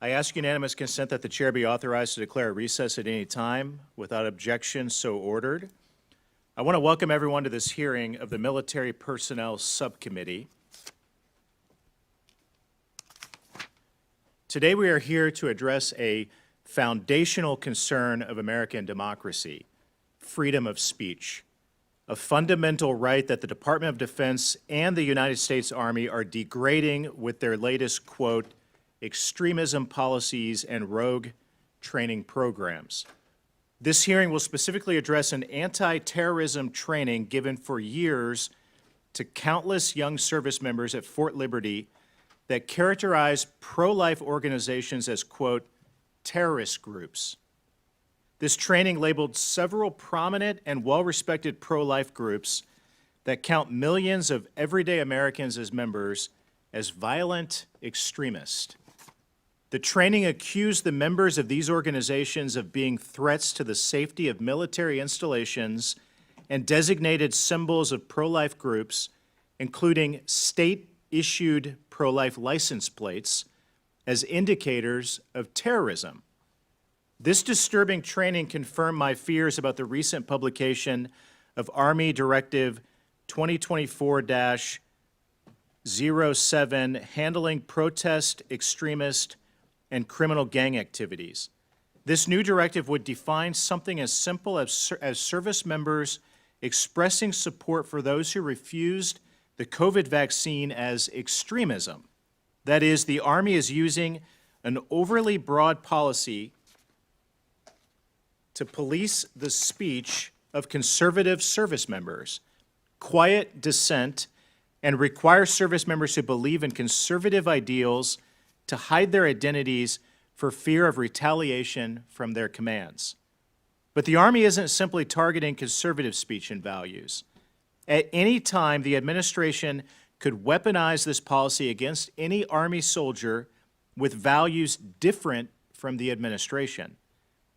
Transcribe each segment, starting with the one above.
I ask unanimous consent that the chair be authorized to declare a recess at any time. Without objection, so ordered. I want to welcome everyone to this hearing of the Military Personnel Subcommittee. Today we are here to address a foundational concern of American democracy, freedom of speech, a fundamental right that the Department of Defense and the United States Army are degrading with their latest, quote, extremism policies and rogue training programs. This hearing will specifically address an anti-terrorism training given for years to countless young service members at Fort Liberty that characterize pro-life organizations as, quote, terrorist groups. This training labeled several prominent and well-respected pro-life groups that count millions of everyday Americans as members as violent extremists. The training accused the members of these organizations of being threats to the safety of military installations and designated symbols of pro-life groups, including state-issued pro-life license plates, as indicators of terrorism. This disturbing training confirmed my fears about the recent publication of Army Directive 2024-07, handling protest, extremist, and criminal gang activities. This new directive would define something as simple as service members expressing support for those who refused the COVID vaccine as extremism. That is, the Army is using an overly broad policy to police the speech of conservative service members, quiet dissent, and require service members who believe in conservative ideals to hide their identities for fear of retaliation from their commands. But the Army isn't simply targeting conservative speech and values. At any time, the administration could weaponize this policy against any Army soldier with values different from the administration.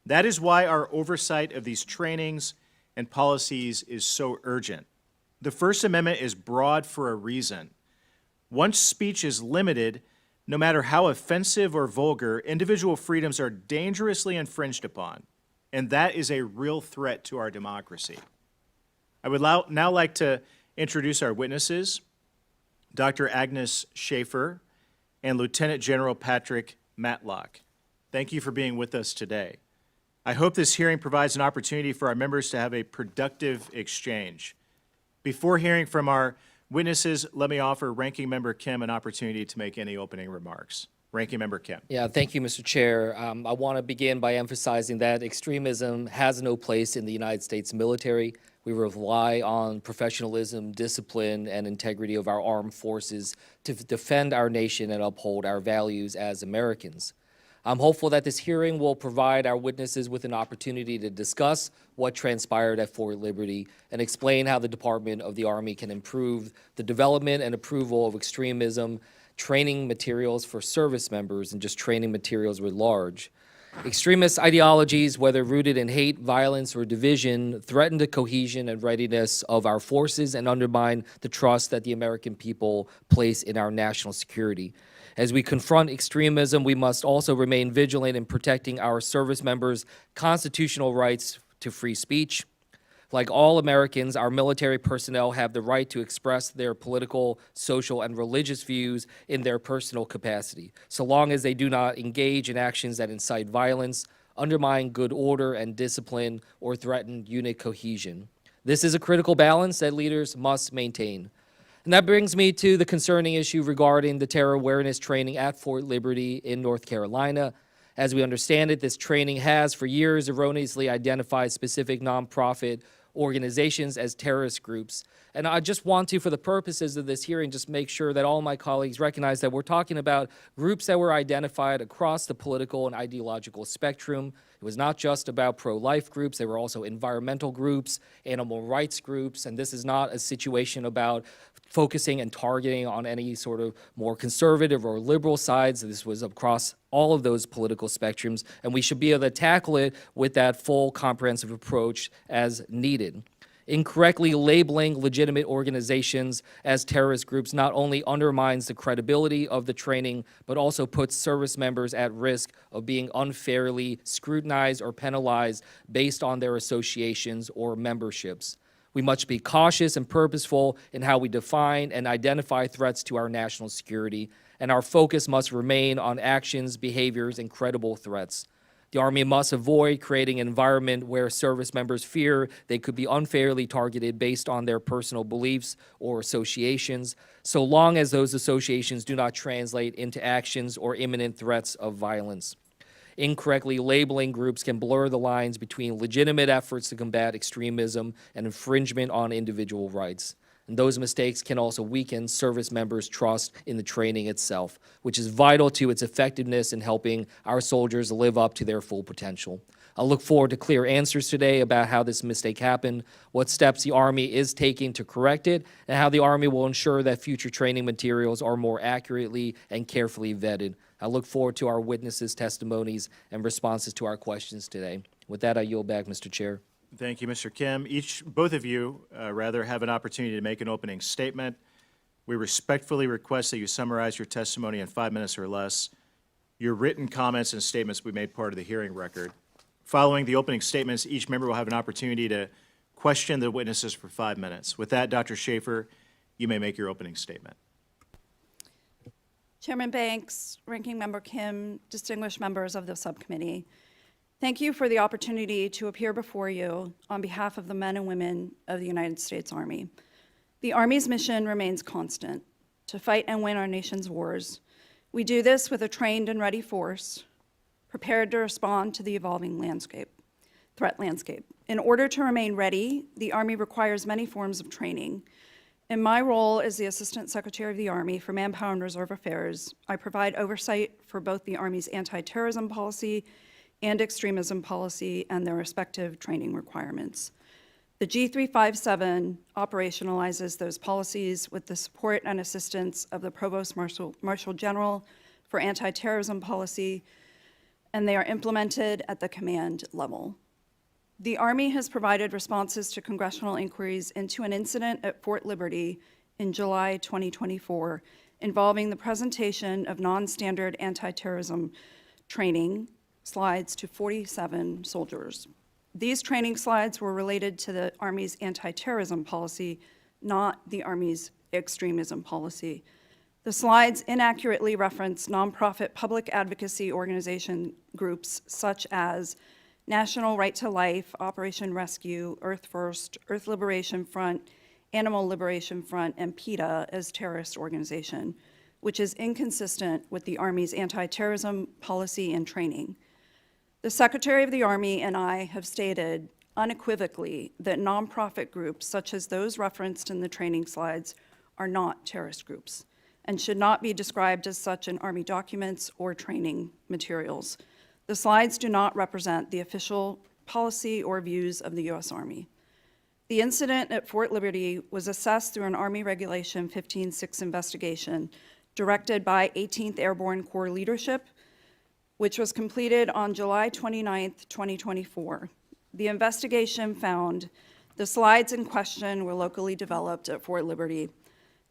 That is why our oversight of these trainings and policies is so urgent. The First Amendment is broad for a reason. Once speech is limited, no matter how offensive or vulgar, individual freedoms are dangerously infringed upon, and that is a real threat to our democracy. I would now like to introduce our witnesses, Dr. Agnes Schaefer and Lieutenant General Patrick Matlock. Thank you for being with us today. I hope this hearing provides an opportunity for our members to have a productive exchange. Before hearing from our witnesses, let me offer Ranking Member Kim an opportunity to make any opening remarks. Ranking Member Kim. Yeah, thank you, Mr. Chair. I want to begin by emphasizing that extremism has no place in the United States military. We rely on professionalism, discipline, and integrity of our armed forces to defend our nation and uphold our values as Americans. I'm hopeful that this hearing will provide our witnesses with an opportunity to discuss what transpired at Fort Liberty and explain how the Department of the Army can improve the development and approval of extremism, training materials for service members, and just training materials writ large. Extremist ideologies, whether rooted in hate, violence, or division, threaten the cohesion and readiness of our forces and undermine the trust that the American people place in our national security. As we confront extremism, we must also remain vigilant in protecting our service members' constitutional rights to free speech. Like all Americans, our military personnel have the right to express their political, social, and religious views in their personal capacity, so long as they do not engage in actions that incite violence, undermine good order and discipline, or threaten unit cohesion. This is a critical balance that leaders must maintain. And that brings me to the concerning issue regarding the terror awareness training at Fort Liberty in North Carolina. As we understand it, this training has for years erroneously identified specific nonprofit organizations as terrorist groups. And I just want to, for the purposes of this hearing, just make sure that all my colleagues recognize that we're talking about groups that were identified across the political and ideological spectrum. It was not just about pro-life groups, there were also environmental groups, animal rights groups, and this is not a situation about focusing and targeting on any sort of more conservative or liberal sides. This was across all of those political spectrums, and we should be able to tackle it with that full comprehensive approach as needed. Incorrectly labeling legitimate organizations as terrorist groups not only undermines the credibility of the training, but also puts service members at risk of being unfairly scrutinized or penalized based on their associations or memberships. We must be cautious and purposeful in how we define and identify threats to our national security, and our focus must remain on actions, behaviors, and credible threats. The Army must avoid creating an environment where service members fear they could be unfairly targeted based on their personal beliefs or associations, so long as those associations do not translate into actions or imminent threats of violence. Incorrectly labeling groups can blur the lines between legitimate efforts to combat extremism and infringement on individual rights. And those mistakes can also weaken service members' trust in the training itself, which is vital to its effectiveness in helping our soldiers live up to their full potential. I look forward to clear answers today about how this mistake happened, what steps the Army is taking to correct it, and how the Army will ensure that future training materials are more accurately and carefully vetted. I look forward to our witnesses' testimonies and responses to our questions today. With that, I yield back, Mr. Chair. Thank you, Mr. Kim. Both of you, have an opportunity to make an opening statement. We respectfully request that you summarize your testimony in 5 minutes or less. Your written comments and statements will be made part of the hearing record. Following the opening statements, each member will have an opportunity to question the witnesses for 5 minutes. With that, Dr. Schaefer, you may make your opening statement. Chairman Banks, Ranking Member Kim, distinguished members of the subcommittee, thank you for the opportunity to appear before you on behalf of the men and women of the United States Army. The Army's mission remains constant, to fight and win our nation's wars. We do this with a trained and ready force, prepared to respond to the evolving threat landscape. In order to remain ready, the Army requires many forms of training. In my role as the Assistant Secretary of the Army for Manpower and Reserve Affairs, I provide oversight for both the Army's anti-terrorism policy and extremism policy and their respective training requirements. The G357 operationalizes those policies with the support and assistance of the Provost Marshal General for anti-terrorism policy, and they are implemented at the command level. The Army has provided responses to congressional inquiries into an incident at Fort Liberty in July 2024 involving the presentation of non-standard anti-terrorism training slides to 47 soldiers. These training slides were related to the Army's anti-terrorism policy, not the Army's extremism policy. The slides inaccurately reference nonprofit public advocacy organization groups such as National Right to Life, Operation Rescue, Earth First, Earth Liberation Front, Animal Liberation Front, and PETA as terrorist organization, which is inconsistent with the Army's anti-terrorism policy and training. The Secretary of the Army and I have stated unequivocally that nonprofit groups such as those referenced in the training slides are not terrorist groups and should not be described as such in Army documents or training materials. The slides do not represent the official policy or views of the U.S. Army. The incident at Fort Liberty was assessed through an Army Regulation 15-6 investigation directed by 18th Airborne Corps leadership, which was completed on July 29, 2024. The investigation found the slides in question were locally developed at Fort Liberty.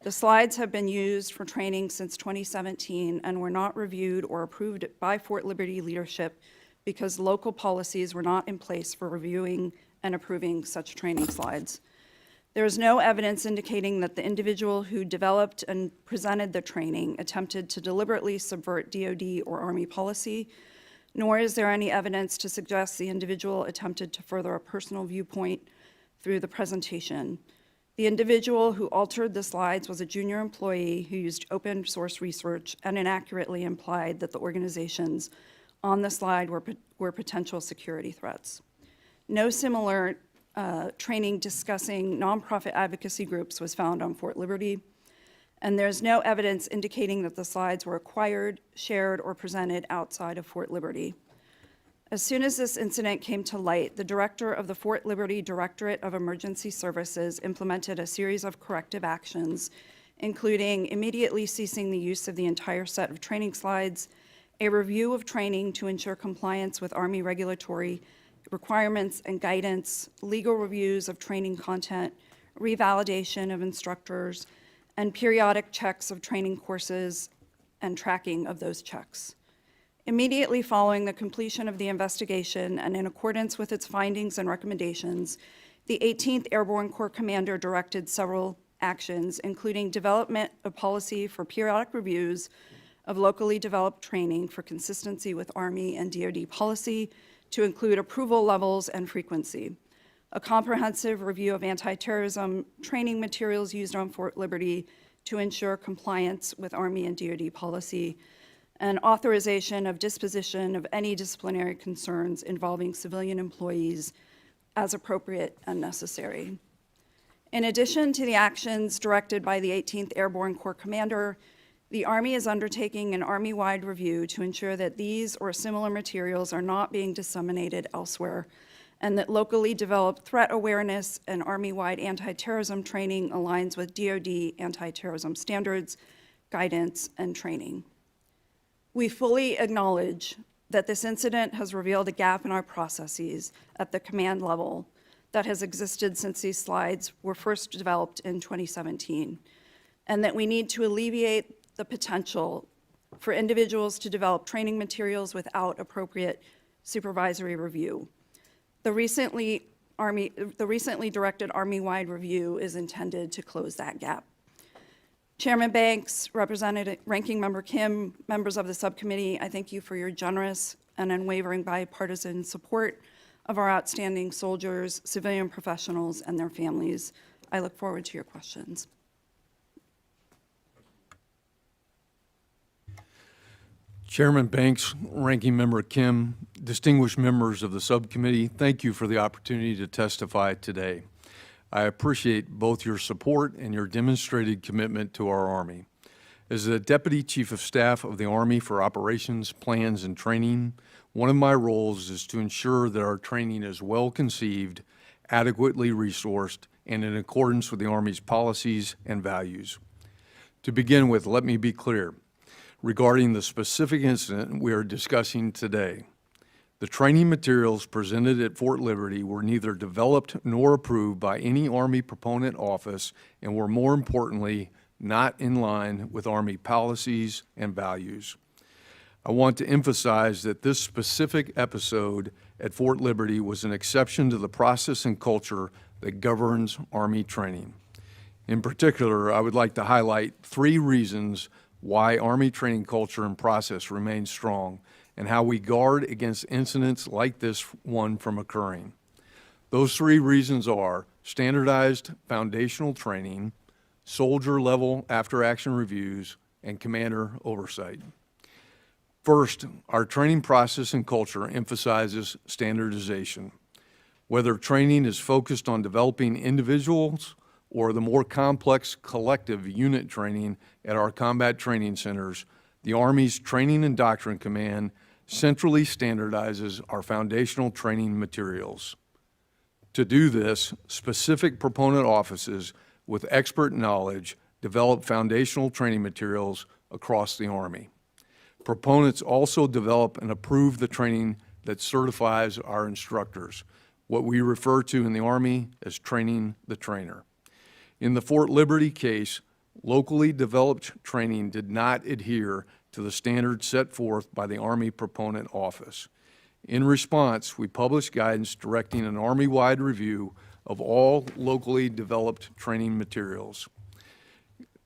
The slides have been used for training since 2017 and were not reviewed or approved by Fort Liberty leadership because local policies were not in place for reviewing and approving such training slides. There is no evidence indicating that the individual who developed and presented the training attempted to deliberately subvert DoD or Army policy, nor is there any evidence to suggest the individual attempted to further a personal viewpoint through the presentation. The individual who altered the slides was a junior employee who used open source research and inaccurately implied that the organizations on the slide were potential security threats. No similar training discussing nonprofit advocacy groups was found on Fort Liberty, and there's no evidence indicating that the slides were acquired, shared, or presented outside of Fort Liberty. As soon as this incident came to light, the director of the Fort Liberty Directorate of Emergency Services implemented a series of corrective actions, including immediately ceasing the use of the entire set of training slides, a review of training to ensure compliance with Army regulatory requirements and guidance, legal reviews of training content, revalidation of instructors, and periodic checks of training courses and tracking of those checks. Immediately following the completion of the investigation and in accordance with its findings and recommendations, the 18th Airborne Corps Commander directed several actions, including development of policy for periodic reviews of locally developed training for consistency with Army and DoD policy to include approval levels and frequency, a comprehensive review of anti-terrorism training materials used on Fort Liberty to ensure compliance with Army and DoD policy, and authorization of disposition of any disciplinary concerns involving civilian employees as appropriate and necessary. In addition to the actions directed by the 18th Airborne Corps Commander, the Army is undertaking an Army-wide review to ensure that these or similar materials are not being disseminated elsewhere, and that locally developed threat awareness and Army-wide anti-terrorism training aligns with DoD anti-terrorism standards, guidance, and training. We fully acknowledge that this incident has revealed a gap in our processes at the command level that has existed since these slides were first developed in 2017, and that we need to alleviate the potential for individuals to develop training materials without appropriate supervisory review. The recently directed Army-wide review is intended to close that gap. Chairman Banks, Representative Ranking Member Kim, members of the subcommittee, I thank you for your generous and unwavering bipartisan support of our outstanding soldiers, civilian professionals, and their families. I look forward to your questions. Chairman Banks, Ranking Member Kim, distinguished members of the subcommittee, thank you for the opportunity to testify today. I appreciate both your support and your demonstrated commitment to our Army. As the Deputy Chief of Staff of the Army for Operations, Plans, and Training, one of my roles is to ensure that our training is well conceived, adequately resourced, and in accordance with the Army's policies and values. To begin with, let me be clear regarding the specific incident we are discussing today. The training materials presented at Fort Liberty were neither developed nor approved by any Army proponent office and were, more importantly, not in line with Army policies and values. I want to emphasize that this specific episode at Fort Liberty was an exception to the process and culture that governs Army training. In particular, I would like to highlight 3 reasons why Army training culture and process remain strong, and how we guard against incidents like this one from occurring. Those 3 reasons are standardized foundational training, soldier-level after-action reviews, and commander oversight. First, our training process and culture emphasizes standardization. Whether training is focused on developing individuals or the more complex collective unit training at our combat training centers, the Army's Training and Doctrine Command centrally standardizes our foundational training materials. To do this, specific proponent offices with expert knowledge develop foundational training materials across the Army. Proponents also develop and approve the training that certifies our instructors, what we refer to in the Army as training the trainer. In the Fort Liberty case, locally developed training did not adhere to the standards set forth by the Army Proponent Office. In response, we published guidance directing an Army-wide review of all locally developed training materials,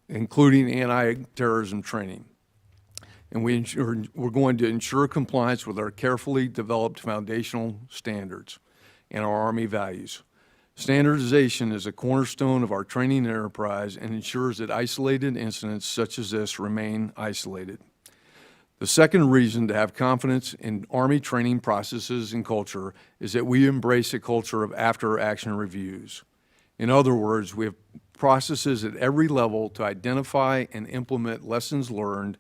including anti-terrorism training. And we're going to ensure compliance with our carefully developed foundational standards and our Army values. Standardization is a cornerstone of our training enterprise and ensures that isolated incidents such as this remain isolated. The second reason to have confidence in Army training processes and culture is that we embrace a culture of after-action reviews. In other words, we have processes at every level to identify and implement lessons learned.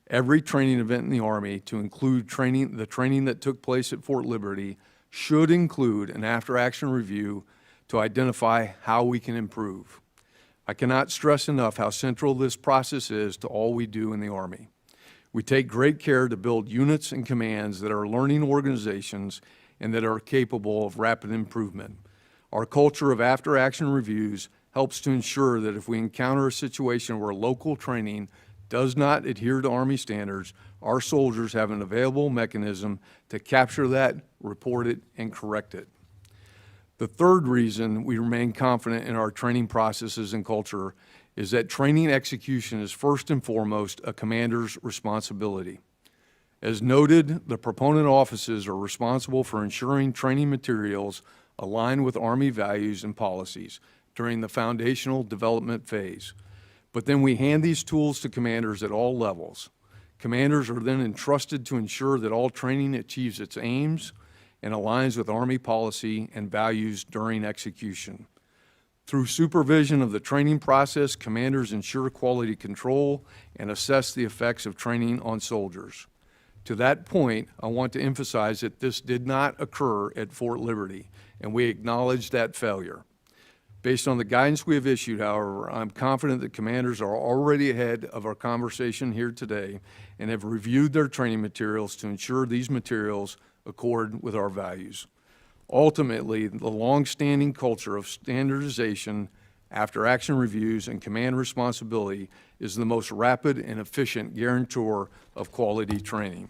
Every training event in the Army, to include the training that took place at Fort Liberty, should include an after-action review to identify how we can improve. I cannot stress enough how central this process is to all we do in the Army. We take great care to build units and commands that are learning organizations and that are capable of rapid improvement. Our culture of after-action reviews helps to ensure that if we encounter a situation where local training does not adhere to Army standards, our soldiers have an available mechanism to capture that, report it, and correct it. The third reason we remain confident in our training processes and culture is that training execution is first and foremost a commander's responsibility. As noted, the proponent offices are responsible for ensuring training materials align with Army values and policies during the foundational development phase. But then we hand these tools to commanders at all levels. Commanders are then entrusted to ensure that all training achieves its aims and aligns with Army policy and values during execution. Through supervision of the training process, commanders ensure quality control and assess the effects of training on soldiers. To that point, I want to emphasize that this did not occur at Fort Liberty, and we acknowledge that failure. Based on the guidance we have issued, however, I'm confident that commanders are already ahead of our conversation here today and have reviewed their training materials to ensure these materials accord with our values. Ultimately, the long-standing culture of standardization, after-action reviews, and command responsibility is the most rapid and efficient guarantor of quality training.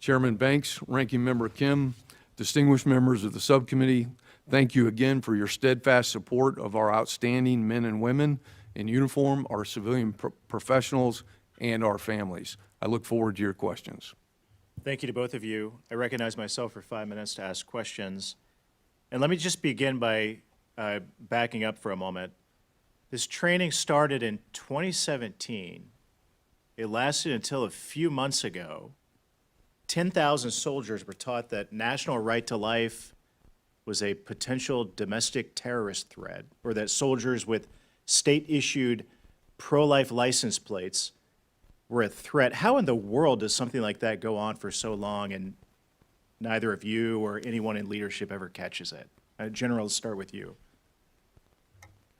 Chairman Banks, Ranking Member Kim, distinguished members of the subcommittee, thank you again for your steadfast support of our outstanding men and women in uniform, our civilian professionals, and our families. I look forward to your questions. Thank you to both of you. I recognize myself for 5 minutes to ask questions. And let me just begin by backing up for a moment. This training started in 2017. It lasted until a few months ago. 10,000 soldiers were taught that national right to life was a potential domestic terrorist threat, or that soldiers with state-issued pro-life license plates were a threat. How in the world does something like that go on for so long and neither of you or anyone in leadership ever catches it? General, let's start with you.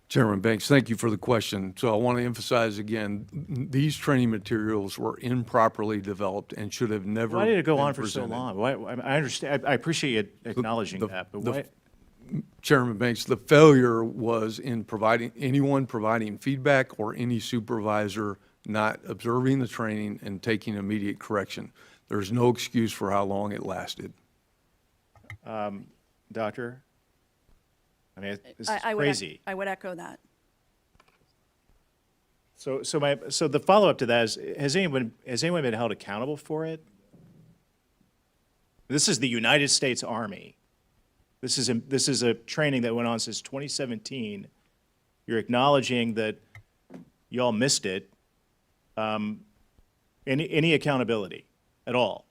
Chairman Banks, thank you for the question. So I want to emphasize again, these training materials were improperly developed and should have never Why did it go been on for so presented. long? Why, I understand, I appreciate you acknowledging that, but why? Chairman Banks, the failure was in anyone providing feedback or any supervisor not observing the training and taking immediate correction. There's no excuse for how long it lasted. Doctor? I mean, this is I would crazy. I would echo that. So the follow-up to that is, has anyone been held accountable for it? This is the United States Army. This is a training that went on since 2017. You're acknowledging that y'all missed it. Any accountability at all?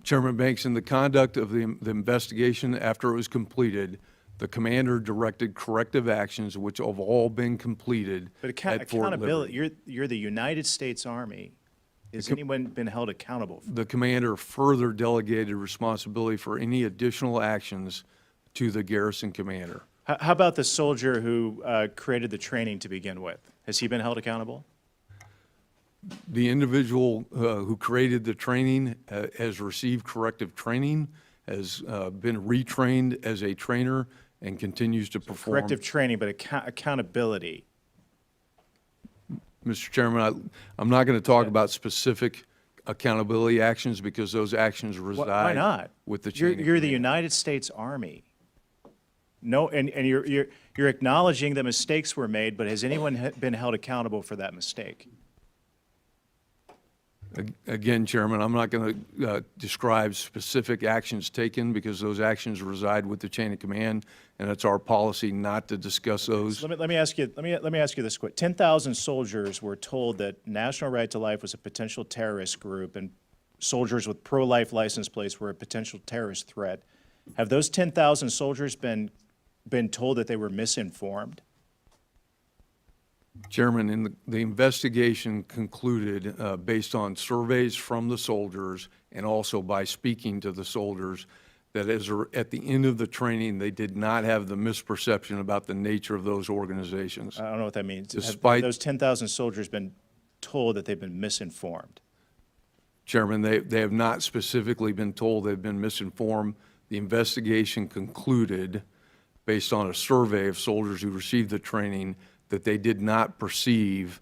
Chairman Banks, in the conduct of the investigation after it was completed, the commander directed corrective actions which have all been completed But at Fort accountability, Liberty. you're the United States Army. Has anyone been held accountable for? The commander further delegated responsibility for any additional actions to the garrison commander. How about the soldier who created the training to begin with? Has he been held accountable? The individual who created the training has received corrective training, has been retrained as a trainer, and continues to perform. Corrective training, but accountability. Mr. Chairman, I'm not going to talk about specific accountability actions because those actions reside Why not? with the chain of You're the command. United States Army. No, and you're acknowledging that mistakes were made, but has anyone been held accountable for that mistake? Again, Chairman, I'm not going to describe specific actions taken because those actions reside with the chain of command, and it's our policy not to discuss those. Let me ask you this quick. 10,000 soldiers were told that National Right to Life was a potential terrorist group, and soldiers with pro-life license plates were a potential terrorist threat. Have those 10,000 soldiers been told that they were misinformed? Chairman, the investigation concluded, based on surveys from the soldiers and also by speaking to the soldiers, that at the end of the training, they did not have the misperception about the nature of those organizations. I don't know what that means. Have Despite- those 10,000 soldiers been told that they've been misinformed? Chairman, they have not specifically been told they've been misinformed. The investigation concluded, based on a survey of soldiers who received the training, that they did not perceive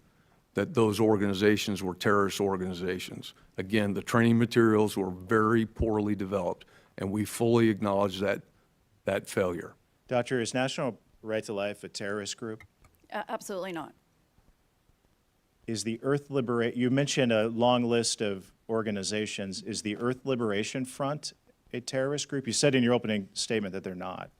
that those organizations were terrorist organizations. Again, the training materials were very poorly developed, and we fully acknowledge that failure. Doctor, is National Right to Life a terrorist group? Absolutely not. Is the you mentioned a long list of organizations. Is the Earth Liberation Front a terrorist group? You said in your opening statement that they're not.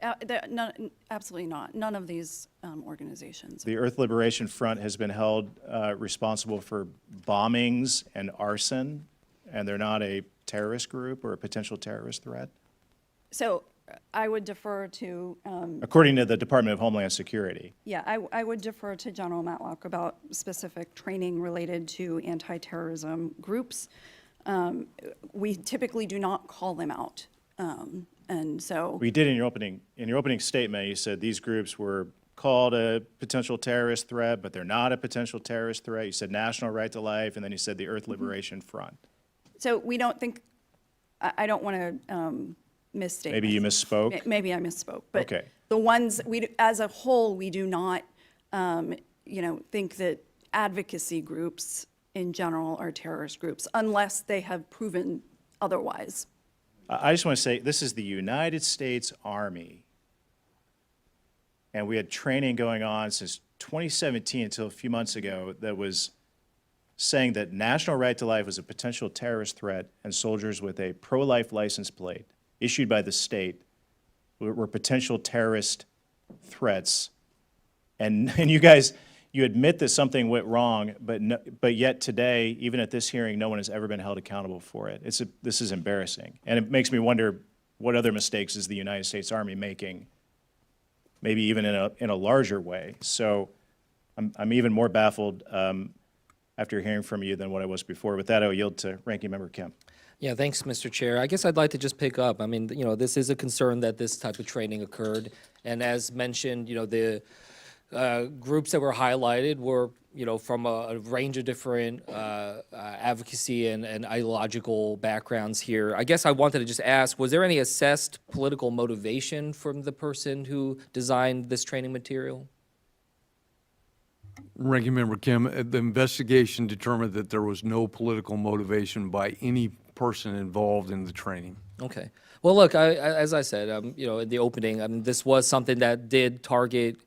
Absolutely not. None of these organizations. The Earth Liberation Front has been held responsible for bombings and arson, and they're not a terrorist group or a potential terrorist threat? So I would defer to, According to the Department of Homeland Security. yeah, I would defer to General Matlock about specific training related to anti-terrorism groups. We typically do not call them out. And so, We did in your opening statement, you said these groups were called a potential terrorist threat, but they're not a potential terrorist threat. You said National Right to Life, and then you said the Earth Liberation Front. so we don't think, I don't want to misstate. Maybe you misspoke? Maybe I misspoke. But Okay. the ones, as a whole, we do not, think that advocacy groups in general are terrorist groups unless they have proven otherwise. I just want to say, this is the United States Army. And we had training going on since 2017 until a few months ago that was saying that National Right to Life was a potential terrorist threat, and soldiers with a pro-life license plate issued by the state were potential terrorist threats. And you guys, you admit that something went wrong, but yet today, even at this hearing, no one has ever been held accountable for it. This is embarrassing. And it makes me wonder, what other mistakes is the United States Army making, maybe even in a larger way? So I'm even more baffled after hearing from you than what I was before. With that, I'll yield to Ranking Member Kim. Yeah, thanks, Mr. Chair. I guess I'd like to just pick up. I mean, this is a concern that this type of training occurred. And as mentioned, the groups that were highlighted were, from a range of different advocacy and ideological backgrounds here. I guess I wanted to just ask, was there any assessed political motivation from the person who designed this training material? Ranking Member Kim, the investigation determined that there was no political motivation by any person involved in the training. Okay. Well, look, as I said, in the opening, this was something that did target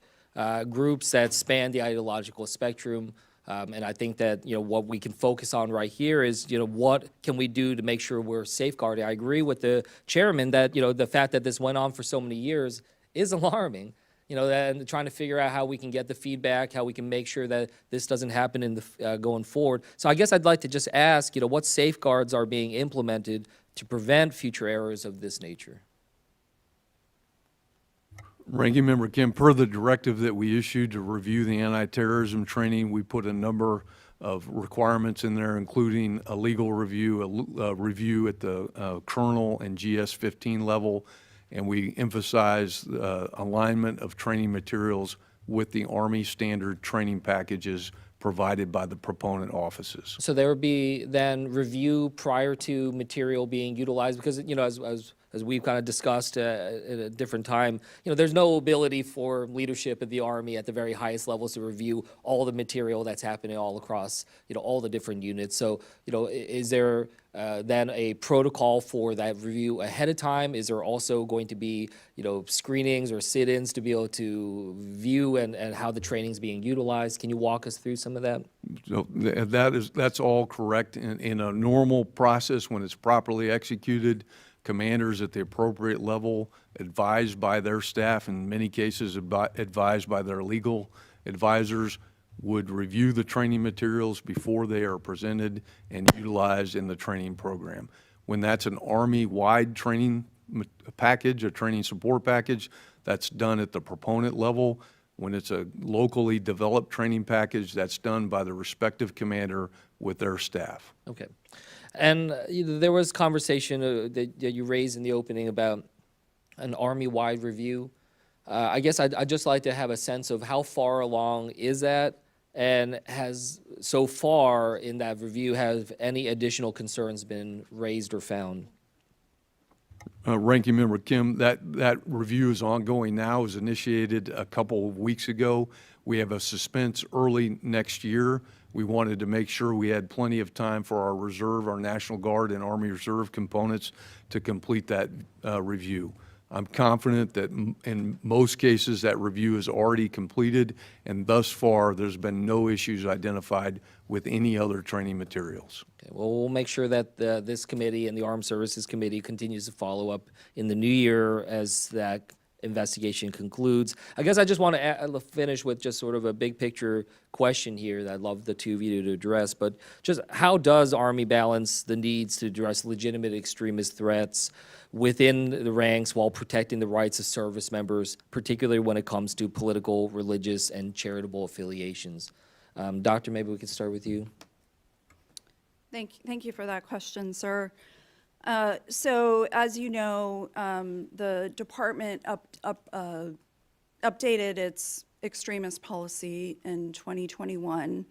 groups that span the ideological spectrum. And I think that, what we can focus on right here is, what can we do to make sure we're safeguarding? I agree with the chairman that, the fact that this went on for so many years is alarming. And trying to figure out how we can get the feedback, how we can make sure that this doesn't happen in the going forward. So I guess I'd like to just ask, what safeguards are being implemented to prevent future errors of this nature? Ranking Member Kim, per the directive that we issued to review the anti-terrorism training, we put a number of requirements in there, including a legal review, a review at the colonel and GS-15 level, and we emphasize alignment of training materials with the Army standard training packages provided by the proponent offices. So there would be then review prior to material being utilized, because as we've kind of discussed at a different time, there's no ability for leadership of the Army at the very highest levels to review all the material that's happening all across, all the different units. So, is there then a protocol for that review ahead of time? Is there also going to be, screenings or sit-ins to be able to view and how the training's being utilized? Can you walk us through some of that? So that's all correct. In a normal process, when it's properly executed, commanders at the appropriate level, advised by their staff, in many cases advised by their legal advisors, would review the training materials before they are presented and utilized in the training program. When that's an Army-wide training package, a training support package, that's done at the proponent level. When it's a locally developed training package, that's done by the respective commander with their staff. Okay. And there was conversation that you raised in the opening about an Army-wide review. I guess I'd just like to have a sense of how far along is that And has, so far in that review, have any additional concerns been raised or found? Ranking Member Kim, that review is ongoing now. It was initiated a couple of weeks ago. We have a suspense early next year. We wanted to make sure we had plenty of time for our reserve, our National Guard and Army Reserve components to complete that review. I'm confident that in most cases that review is already completed, and thus far there's been no issues identified with any other training materials. Okay, well, we'll make sure that this committee and the Armed Services Committee continues to follow up in the new year as that investigation concludes. I guess I just want to finish with just sort of a big picture question here that I'd love the two of you to address, but just how does Army balance the needs to address legitimate extremist threats within the ranks while protecting the rights of service members, particularly when it comes to political, religious, and charitable affiliations? Doctor, maybe we can start with you. Thank you for that question, sir. So, as you know, the department updated its extremist policy in 2021.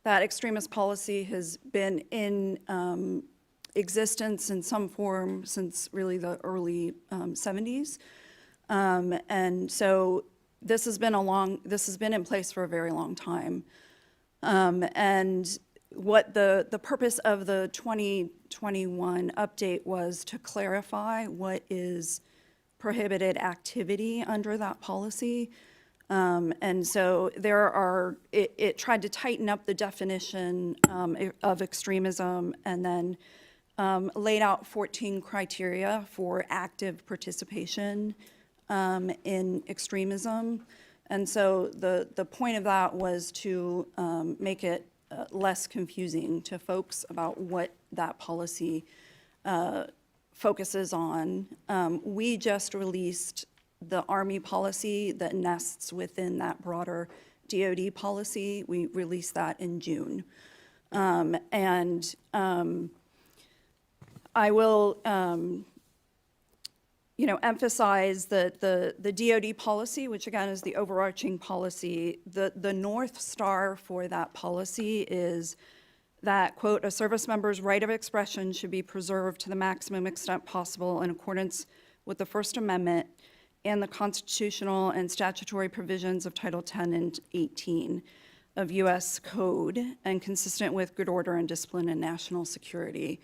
That extremist policy has been in existence in some form since really the early 70s. And so this has been in place for a very long time. And what the purpose of the 2021 update was to clarify what is prohibited activity under that policy. And so it tried to tighten up the definition of extremism, and then laid out 14 criteria for active participation in extremism. And so the point of that was to make it less confusing to folks about what that policy focuses on. We just released the Army policy that nests within that broader DoD policy. We released that in June. I will emphasize that the DoD policy, which again is the overarching policy, the North Star for that policy is that, quote, a service member's right of expression should be preserved to the maximum extent possible in accordance with the First Amendment and the constitutional and statutory provisions of Title 10 and 18 of U.S. Code, and consistent with good order and discipline and national security.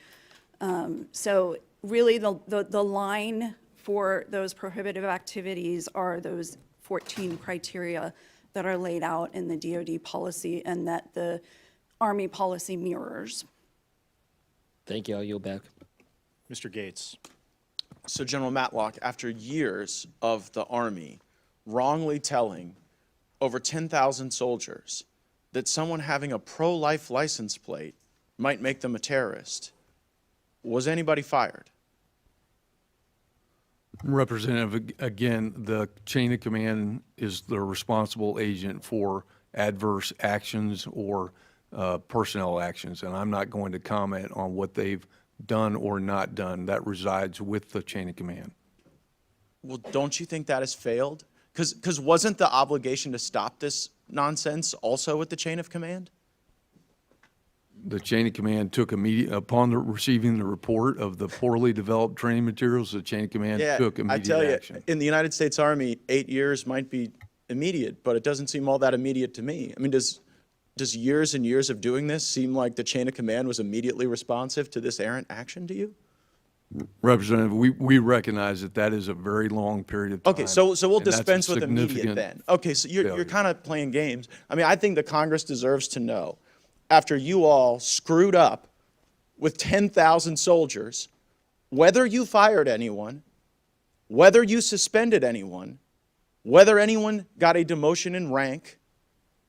So really the line for those prohibitive activities are those 14 criteria that are laid out in the DoD policy and that the Army policy mirrors. Thank you. I'll yield back. Mr. Gates. So General Matlock, after years of the Army wrongly telling over 10,000 soldiers that someone having a pro-life license plate might make them a terrorist, was anybody fired? Representative, again, the chain of command is the responsible agent for adverse actions or personnel actions, and I'm not going to comment on what they've done or not done. That resides with the chain of command. Well, don't you think that has failed? Because wasn't the obligation to stop this nonsense also with the chain of command? The chain of command took upon receiving the report of the poorly developed training materials, the chain of command took immediate action. In the United States Army, 8 years might be immediate, but it doesn't seem all that immediate to me. I mean, does years and years of doing this seem like the chain of command was immediately responsive to this errant action to you? Representative, we recognize that is a very long period of time. Okay, so we'll and that's a dispense with immediate significant then. Okay, so you're failure. kind of playing games. I mean, I think the Congress deserves to know, after you all screwed up with 10,000 soldiers, whether you fired anyone, whether you suspended anyone, whether anyone got a demotion in rank,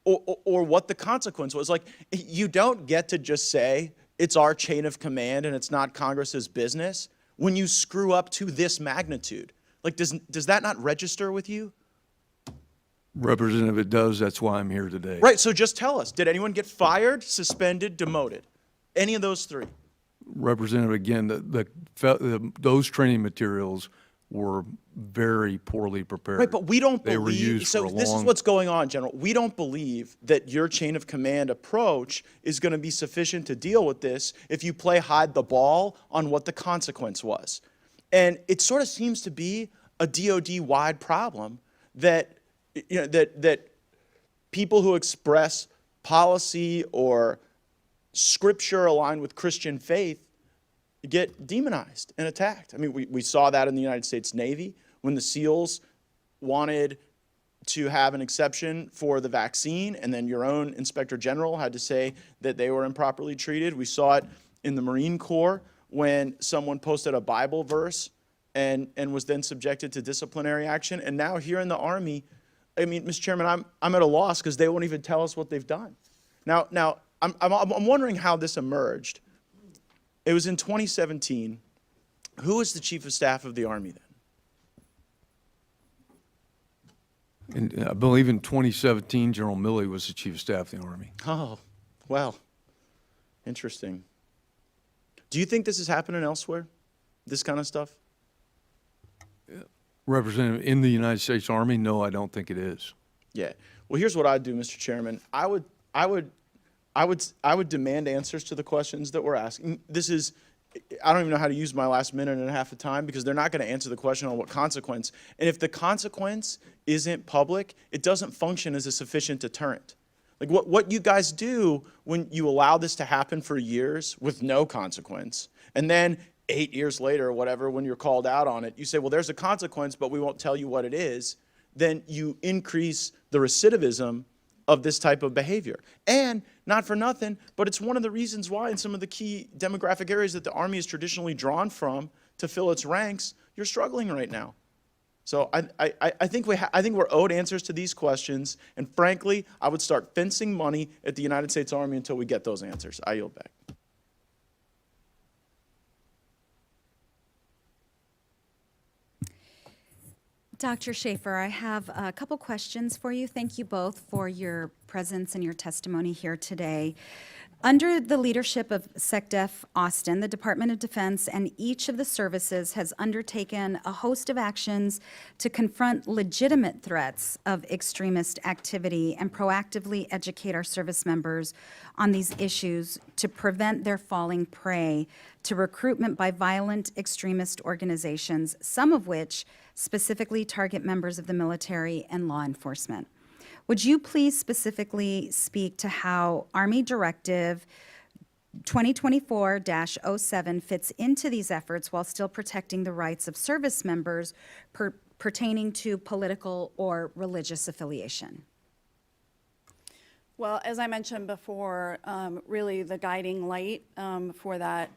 or what the consequence was. Like, you don't get to just say it's our chain of command and it's not Congress's business when you screw up to this magnitude. Like, does that not register with you? Representative, it does. That's why I'm here today. Right, so just tell us, did anyone get fired, suspended, demoted? Any of those three? Representative, again, those training materials were very poorly prepared. Right, but we don't They were believe, used so for a this is long- what's going on, General. We don't believe that your chain of command approach is going to be sufficient to deal with this if you play hide the ball on what the consequence was. And it sort of seems to be a DOD-wide problem that, that people who express policy or scripture aligned with Christian faith get demonized and attacked. I mean, we saw that in the United States Navy when the SEALs wanted to have an exception for the vaccine, and then your own Inspector General had to say that they were improperly treated. We saw it in the Marine Corps when someone posted a Bible verse and was then subjected to disciplinary action. And now here in the Army, I mean, Mr. Chairman, I'm at a loss because they won't even tell us what they've done. Now I'm wondering how this emerged. It was in 2017. Who was the Chief of Staff of the Army then? And I believe in 2017, General Milley was the Chief of Staff of the Army. Oh, well, interesting. Do you think this is happening elsewhere, this kind of stuff? Representative, in the United States Army, no, I don't think it is. Yeah. Well, here's what I'd do, Mr. Chairman. I would demand answers to the questions that we're asking. This is, I don't even know how to use my last minute and a half of time because they're not going to answer the question on what consequence. And if the consequence isn't public, it doesn't function as a sufficient deterrent. Like what you guys do when you allow this to happen for years with no consequence, and then 8 years later or whatever, when you're called out on it, you say, well, there's a consequence, but we won't tell you what it is, then you increase the recidivism of this type of behavior. And not for nothing, but it's one of the reasons why in some of the key demographic areas that the Army is traditionally drawn from to fill its ranks, you're struggling right now. So I think we're owed answers to these questions, and frankly, I would start fencing money at the United States Army until we get those answers. I yield back. Dr. Schaefer, I have a couple questions for you. Thank you both for your presence and your testimony here today. Under the leadership of SecDef Austin, the Department of Defense and each of the services has undertaken a host of actions to confront legitimate threats of extremist activity and proactively educate our service members on these issues to prevent their falling prey to recruitment by violent extremist organizations, some of which specifically target members of the military and law enforcement. Would you please specifically speak to how Army Directive 2024-07 fits into these efforts while still protecting the rights of service members pertaining to political or religious affiliation? Well, as I mentioned before, really the guiding light for that,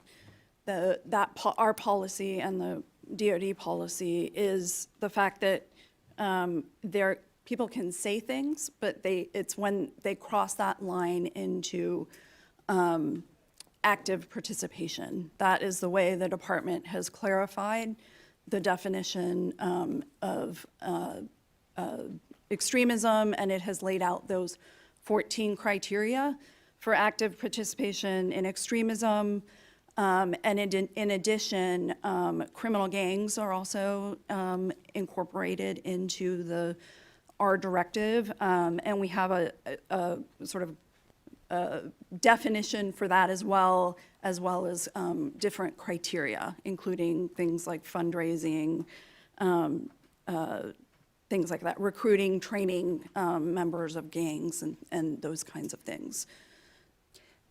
our policy and the DoD policy is the fact that people can say things, but it's when they cross that line into active participation. That is the way the department has clarified the definition of extremism, and it has laid out those 14 criteria for active participation in extremism. And in addition, criminal gangs are also incorporated into our directive, and we have a sort of definition for that as well as different criteria, including things like fundraising, things like that, recruiting, training members of gangs, and those kinds of things.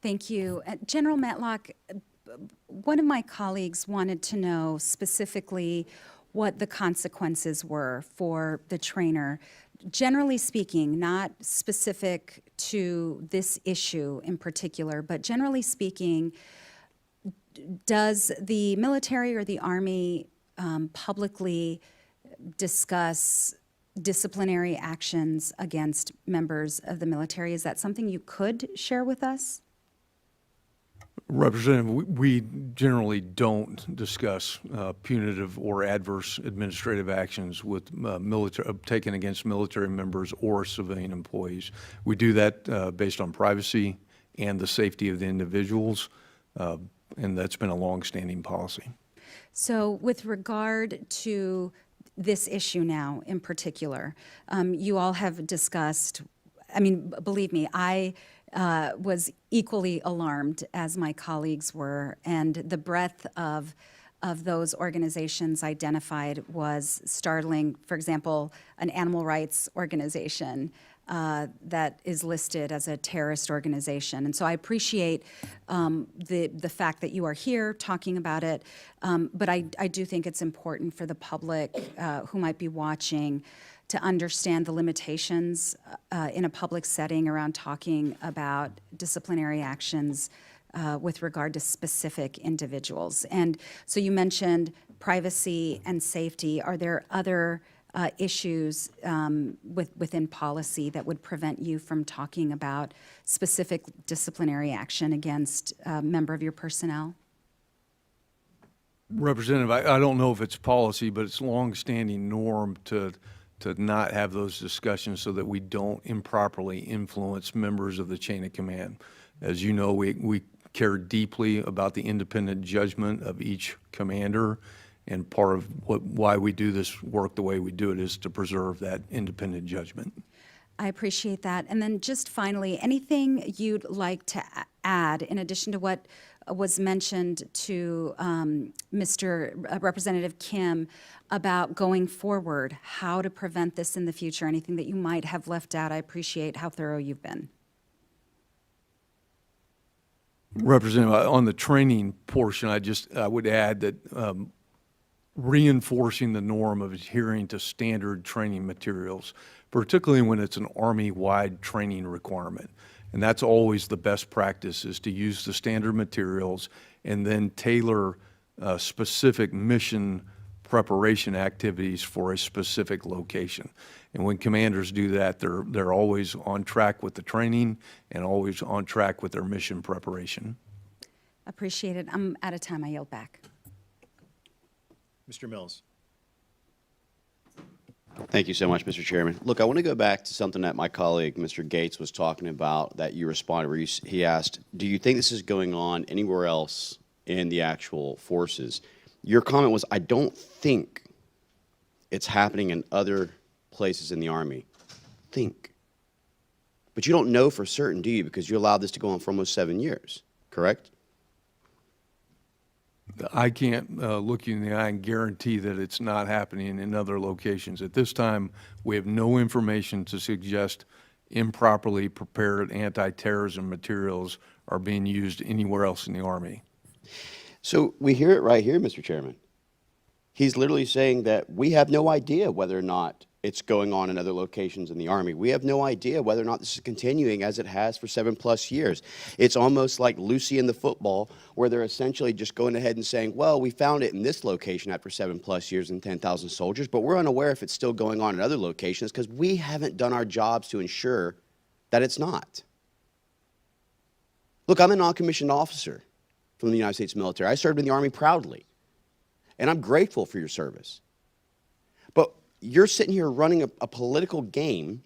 Thank you. General Matlock, one of my colleagues wanted to know specifically what the consequences were for the trainer. Generally speaking, not specific to this issue in particular, but generally speaking, does the military or the Army publicly discuss disciplinary actions against members of the military? Is that something you could share with us? Representative, we generally don't discuss punitive or adverse administrative actions with taken against military members or civilian employees. We do that based on privacy and the safety of the individuals, and that's been a long-standing policy. So with regard to this issue now in particular, you all have discussed, I mean, believe me, I was equally alarmed as my colleagues were, and the breadth of those organizations identified was startling. For example, an animal rights organization that is listed as a terrorist organization. And so I appreciate the fact that you are here talking about it, but I do think it's important for the public who might be watching to understand the limitations in a public setting around talking about disciplinary actions with regard to specific individuals. And so you mentioned privacy and safety. Are there other issues within policy that would prevent you from talking about specific disciplinary action against a member of your personnel? Representative, I don't know if it's policy, but it's longstanding norm to not have those discussions so that we don't improperly influence members of the chain of command. As you know, we care deeply about the independent judgment of each commander, and part of why we do this work the way we do it is to preserve that independent judgment. I appreciate that. And then just finally, anything you'd like to add in addition to what was mentioned to Representative Kim about going forward, how to prevent this in the future, anything that you might have left out? I appreciate how thorough you've been. Representative, on the training portion, I would add that reinforcing the norm of adhering to standard training materials, particularly when it's an Army-wide training requirement. And that's always the best practice, is to use the standard materials and then tailor specific mission preparation activities for a specific location. And when commanders do that, they're always on track with the training and always on track with their mission preparation. Appreciate it. I'm out of time. I yield back. Mr. Mills. Thank you so much, Mr. Chairman. Look, I want to go back to something that my colleague, Mr. Gates, was talking about that you responded, where he asked, do you think this is going on anywhere else in the actual forces? Your comment was, I don't think it's happening in other places in the Army. Think. But you don't know for certain, do you? Because you allowed this to go on for almost 7 years, correct? I can't look you in the eye and guarantee that it's not happening in other locations. At this time, we have no information to suggest improperly prepared anti-terrorism materials are being used anywhere else in the Army. So we hear it right here, Mr. Chairman. He's literally saying that we have no idea whether or not it's going on in other locations in the Army. We have no idea whether or not this is continuing as it has for 7+ years. It's almost like Lucy in the football, where they're essentially just going ahead and saying, well, we found it in this location after 7+ years and 10,000 soldiers, but we're unaware if it's still going on in other locations because we haven't done our jobs to ensure that it's not. Look, I'm a non-commissioned officer from the United States military. I served in the Army proudly, and I'm grateful for your service. But you're sitting here running a political game,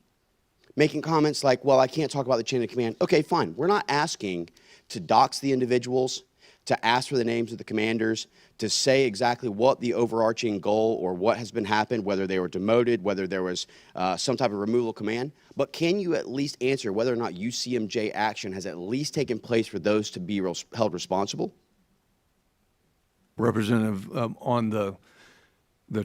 making comments like, well, I can't talk about the chain of command. Okay, fine. We're not asking to dox the individuals, to ask for the names of the commanders, to say exactly what the overarching goal or what has been happened, whether they were demoted, whether there was some type of removal of command. But can you at least answer whether or not UCMJ action has at least taken place for those to be held responsible? Representative, on the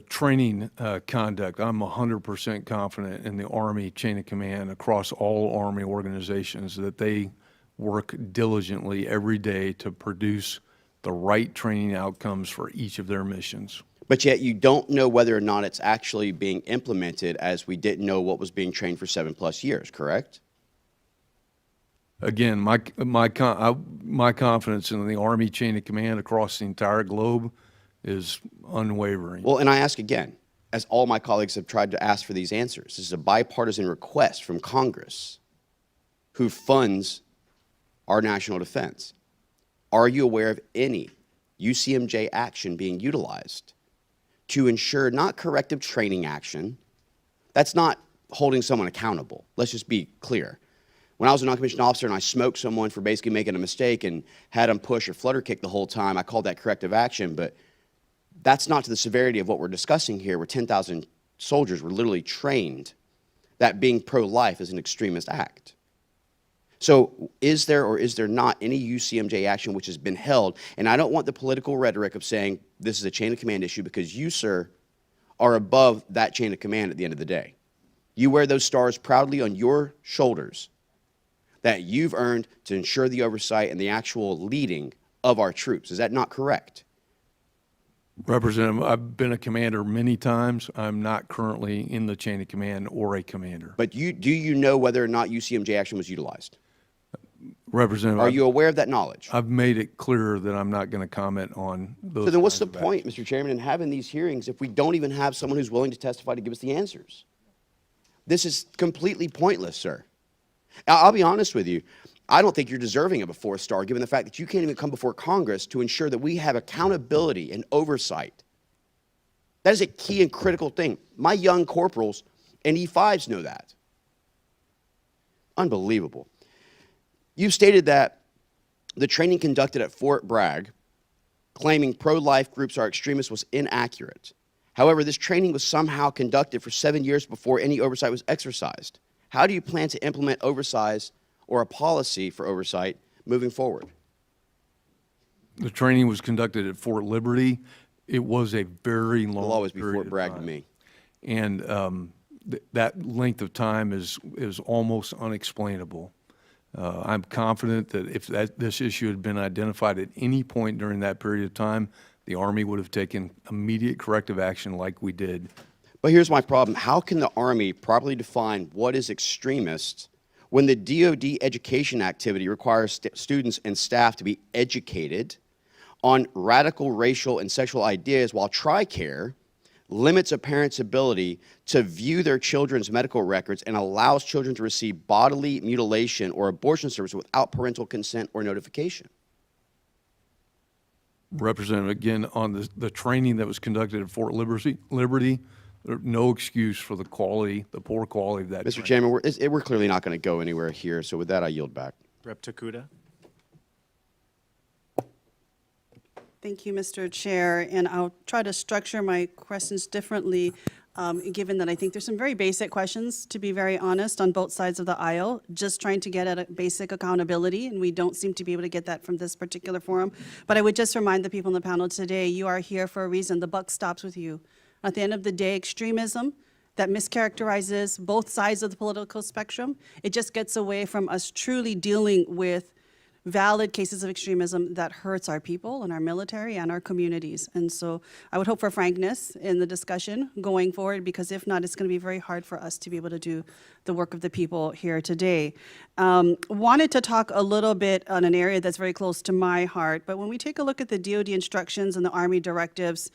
training conduct, I'm 100% confident in the Army chain of command across all Army organizations that they work diligently every day to produce the right training outcomes for each of their missions. But yet you don't know whether or not it's actually being implemented, as we didn't know what was being trained for 7+ years, correct? Again, my confidence in the Army chain of command across the entire globe is unwavering. Well, and I ask again, as all my colleagues have tried to ask for these answers, this is a bipartisan request from Congress who funds our national defense. Are you aware of any UCMJ action being utilized to ensure not corrective training action? That's not holding someone accountable. Let's just be clear. When I was a non-commissioned officer and I smoked someone for basically making a mistake and had them push or flutter kick the whole time, I called that corrective action. But That's not to the severity of what we're discussing here, where 10,000 soldiers were literally trained that being pro-life is an extremist act. So is there or is there not any UCMJ action which has been held? And I don't want the political rhetoric of saying this is a chain of command issue, because you, sir, are above that chain of command at the end of the day. You wear those stars proudly on your shoulders that you've earned to ensure the oversight and the actual leading of our troops. Is that not correct? Representative, I've been a commander many times. I'm not currently in the chain of command or a commander. But do you know whether or not UCMJ action was utilized? Representative, Are you aware of that knowledge? I've made it clear that I'm not going to comment on those. So then what's the kinds of point, Mr. Chairman, in having these hearings if we don't even have someone who's willing to testify to give us the answers? This is completely pointless, sir. I'll be honest with you. I don't think you're deserving of a 4th star, given the fact that you can't even come before Congress to ensure that we have accountability and oversight. That is a key and critical thing. My young corporals and E5s know that. Unbelievable. You've stated that the training conducted at Fort Bragg, claiming pro-life groups are extremists, was inaccurate. However, this training was somehow conducted for 7 years before any oversight was exercised. How do you plan to implement oversight or a policy for oversight moving forward? The training was conducted at Fort Liberty. It was a very long It'll always be period Fort of Bragg to time. me. And that length of time is almost unexplainable. I'm confident that if this issue had been identified at any point during that period of time, the Army would have taken immediate corrective action like we did. But here's my problem. How can the Army properly define what is extremist when the DoD education activity requires students and staff to be educated on radical racial and sexual ideas, while TRICARE limits a parent's ability to view their children's medical records and allows children to receive bodily mutilation or abortion service without parental consent or notification? Representative, again, on the training that was conducted at Fort Liberty, there's no excuse for the poor quality of that Mr. training. Chairman, we're clearly not going to go anywhere here, so with that, I yield back. Rep. Takuda? Thank you, Mr. Chair, and I'll try to structure my questions differently, given that I think there's some very basic questions, to be very honest, on both sides of the aisle, just trying to get at a basic accountability, and we don't seem to be able to get that from this particular forum. But I would just remind the people in the panel today, you are here for a reason. The buck stops with you. At the end of the day, extremism that mischaracterizes both sides of the political spectrum, it just gets away from us truly dealing with valid cases of extremism that hurts our people and our military and our communities. And so I would hope for frankness in the discussion going forward, because if not, it's going to be very hard for us to be able to do the work of the people here today. Wanted to talk a little bit on an area that's very close to my heart, but when we take a look at the DoD instructions and the Army directives,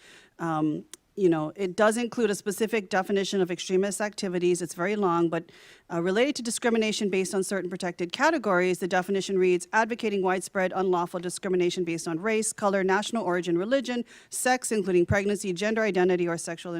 you know, it does include a specific definition of extremist activities. It's very long, but related to discrimination based on certain protected categories, the definition reads, advocating widespread unlawful discrimination based on race, color, national origin, religion, sex, including pregnancy, gender identity, or sexual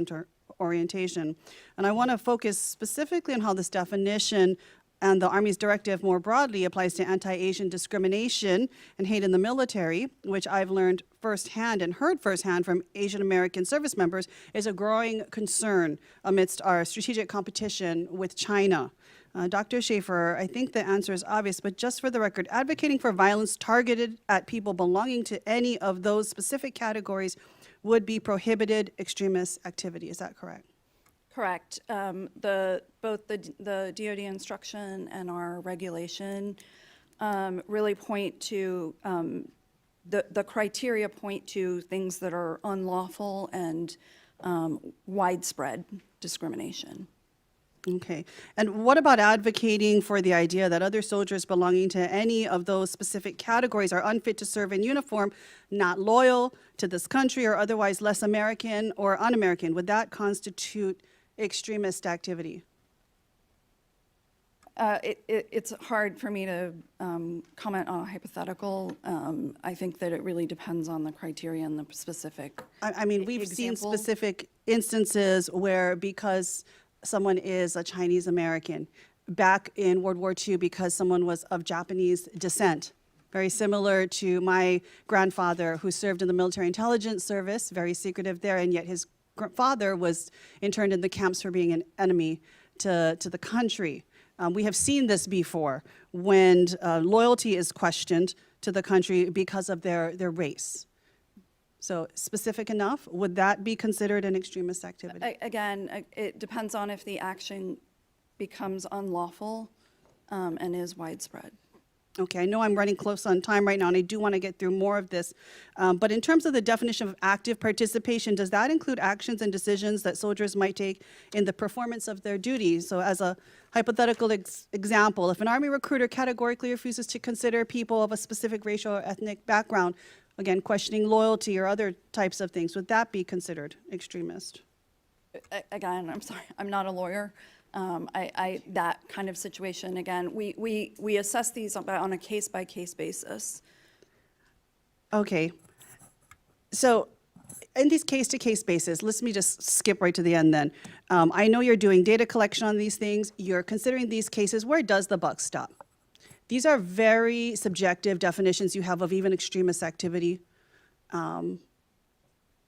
orientation. And I want to focus specifically on how this definition and the Army's directive more broadly applies to anti-Asian discrimination and hate in the military, which I've learned firsthand and heard firsthand from Asian American service members is a growing concern amidst our strategic competition with China. Dr. Schaefer, I think the answer is obvious, but just for the record, advocating for violence targeted at people belonging to any of those specific categories would be prohibited extremist activity. Is that correct? Correct. Both the DoD instruction and our regulation really point to, the criteria point to things that are unlawful and widespread discrimination. Okay. And what about advocating for the idea that other soldiers belonging to any of those specific categories are unfit to serve in uniform, not loyal to this country, or otherwise less American or un-American? Would that constitute extremist activity? It's hard for me to comment on a hypothetical. I think that it really depends on the criteria and the specific I mean, we've seen example. specific instances where because someone is a Chinese American, back in World War II because someone was of Japanese descent, very similar to my grandfather who served in the military intelligence service, very secretive there, and yet his father was interned in the camps for being an enemy to the country. We have seen this before when loyalty is questioned to the country because of their race. So specific enough, would that be considered an extremist activity? Again, it depends on if the action becomes unlawful and is widespread. Okay, I know I'm running close on time right now, and I do want to get through more of this. But in terms of the definition of active participation, does that include actions and decisions that soldiers might take in the performance of their duties? So as a hypothetical example, if an Army recruiter categorically refuses to consider people of a specific racial or ethnic background, again, questioning loyalty or other types of things, would that be considered extremist? Again, I'm sorry, I'm not a lawyer. That kind of situation, again, we assess these on a case-by-case basis. Okay. So in these case-to-case basis, let me just skip right to the end then. I know you're doing data collection on these things. You're considering these cases. Where does the buck stop? These are very subjective definitions you have of even extremist activity.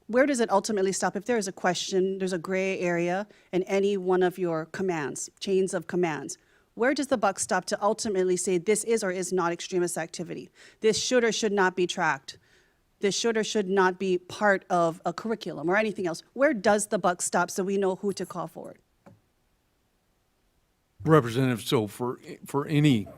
Where does it ultimately stop? If there is a question, there's a gray area in any one of your commands, chains of commands. Where does the buck stop to ultimately say this is or is not extremist activity? This should or should not be tracked. This should or should not be part of a curriculum or anything else. Where does the buck stop so we know who to call forward? Representative, so for any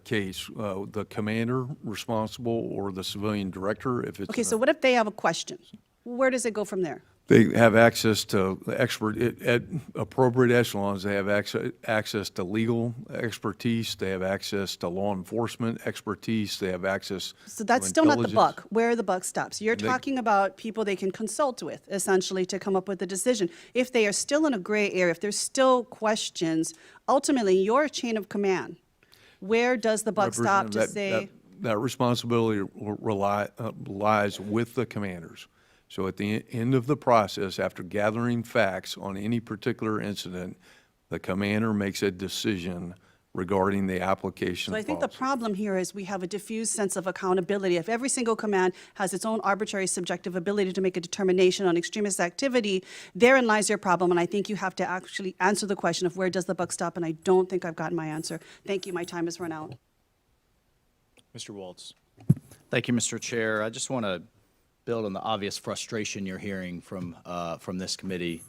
case, the commander responsible or the civilian director, if it's Okay, so what if they have a question? Where does it go from there? they have access to the expert at appropriate echelons. They have access to legal expertise. They have access to law enforcement expertise. They have access. So that's to still not the intelligence. buck, where the buck stops. You're talking about people they can consult with, essentially, to come up with a decision. If they are still in a gray area, if there's still questions, ultimately, your chain of command, where does the buck stop to say? That responsibility lies with the commanders. So at the end of the process, after gathering facts on any particular incident, the commander makes a decision regarding the application So I of think the policy. problem here is we have a diffused sense of accountability. If every single command has its own arbitrary subjective ability to make a determination on extremist activity, therein lies your problem, and I think you have to actually answer the question of where does the buck stop, and I don't think I've gotten my answer. Thank you, my time has run out. Mr. Waltz. Thank you, Mr. Chair. I just want to build on the obvious frustration you're hearing from this committee,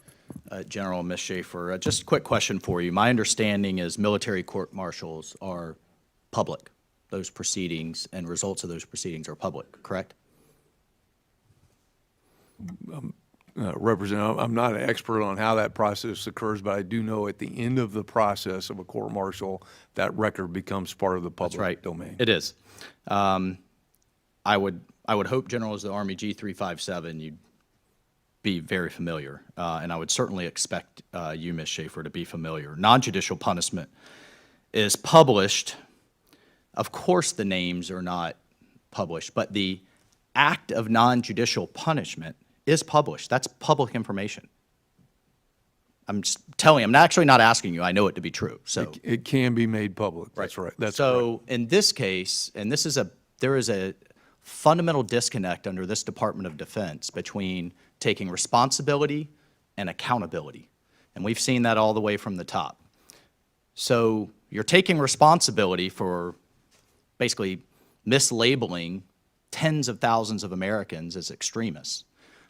General and Ms. Schaefer. Just a quick question for you. My understanding is military court-martials are public. Those proceedings and results of those proceedings are public, correct? Representative, I'm not an expert on how that process occurs, but I do know at the end of the process of a court-martial, that record becomes part of the public Right. domain. It is. I would hope, General, as the Army G357, you'd be very familiar, and I would certainly expect you, Ms. Schaefer, to be familiar. Non-judicial punishment is published. Of course, the names are not published, but the act of non-judicial punishment is published. That's public information. I'm just telling you, I'm actually not asking you. I know it to be true. So It can be made public. That's right. That's correct. so in this case, and there is a fundamental disconnect under this Department of Defense between taking responsibility and accountability. And we've seen that all the way from the top. So you're taking responsibility for basically mislabeling tens of thousands of Americans as extremists.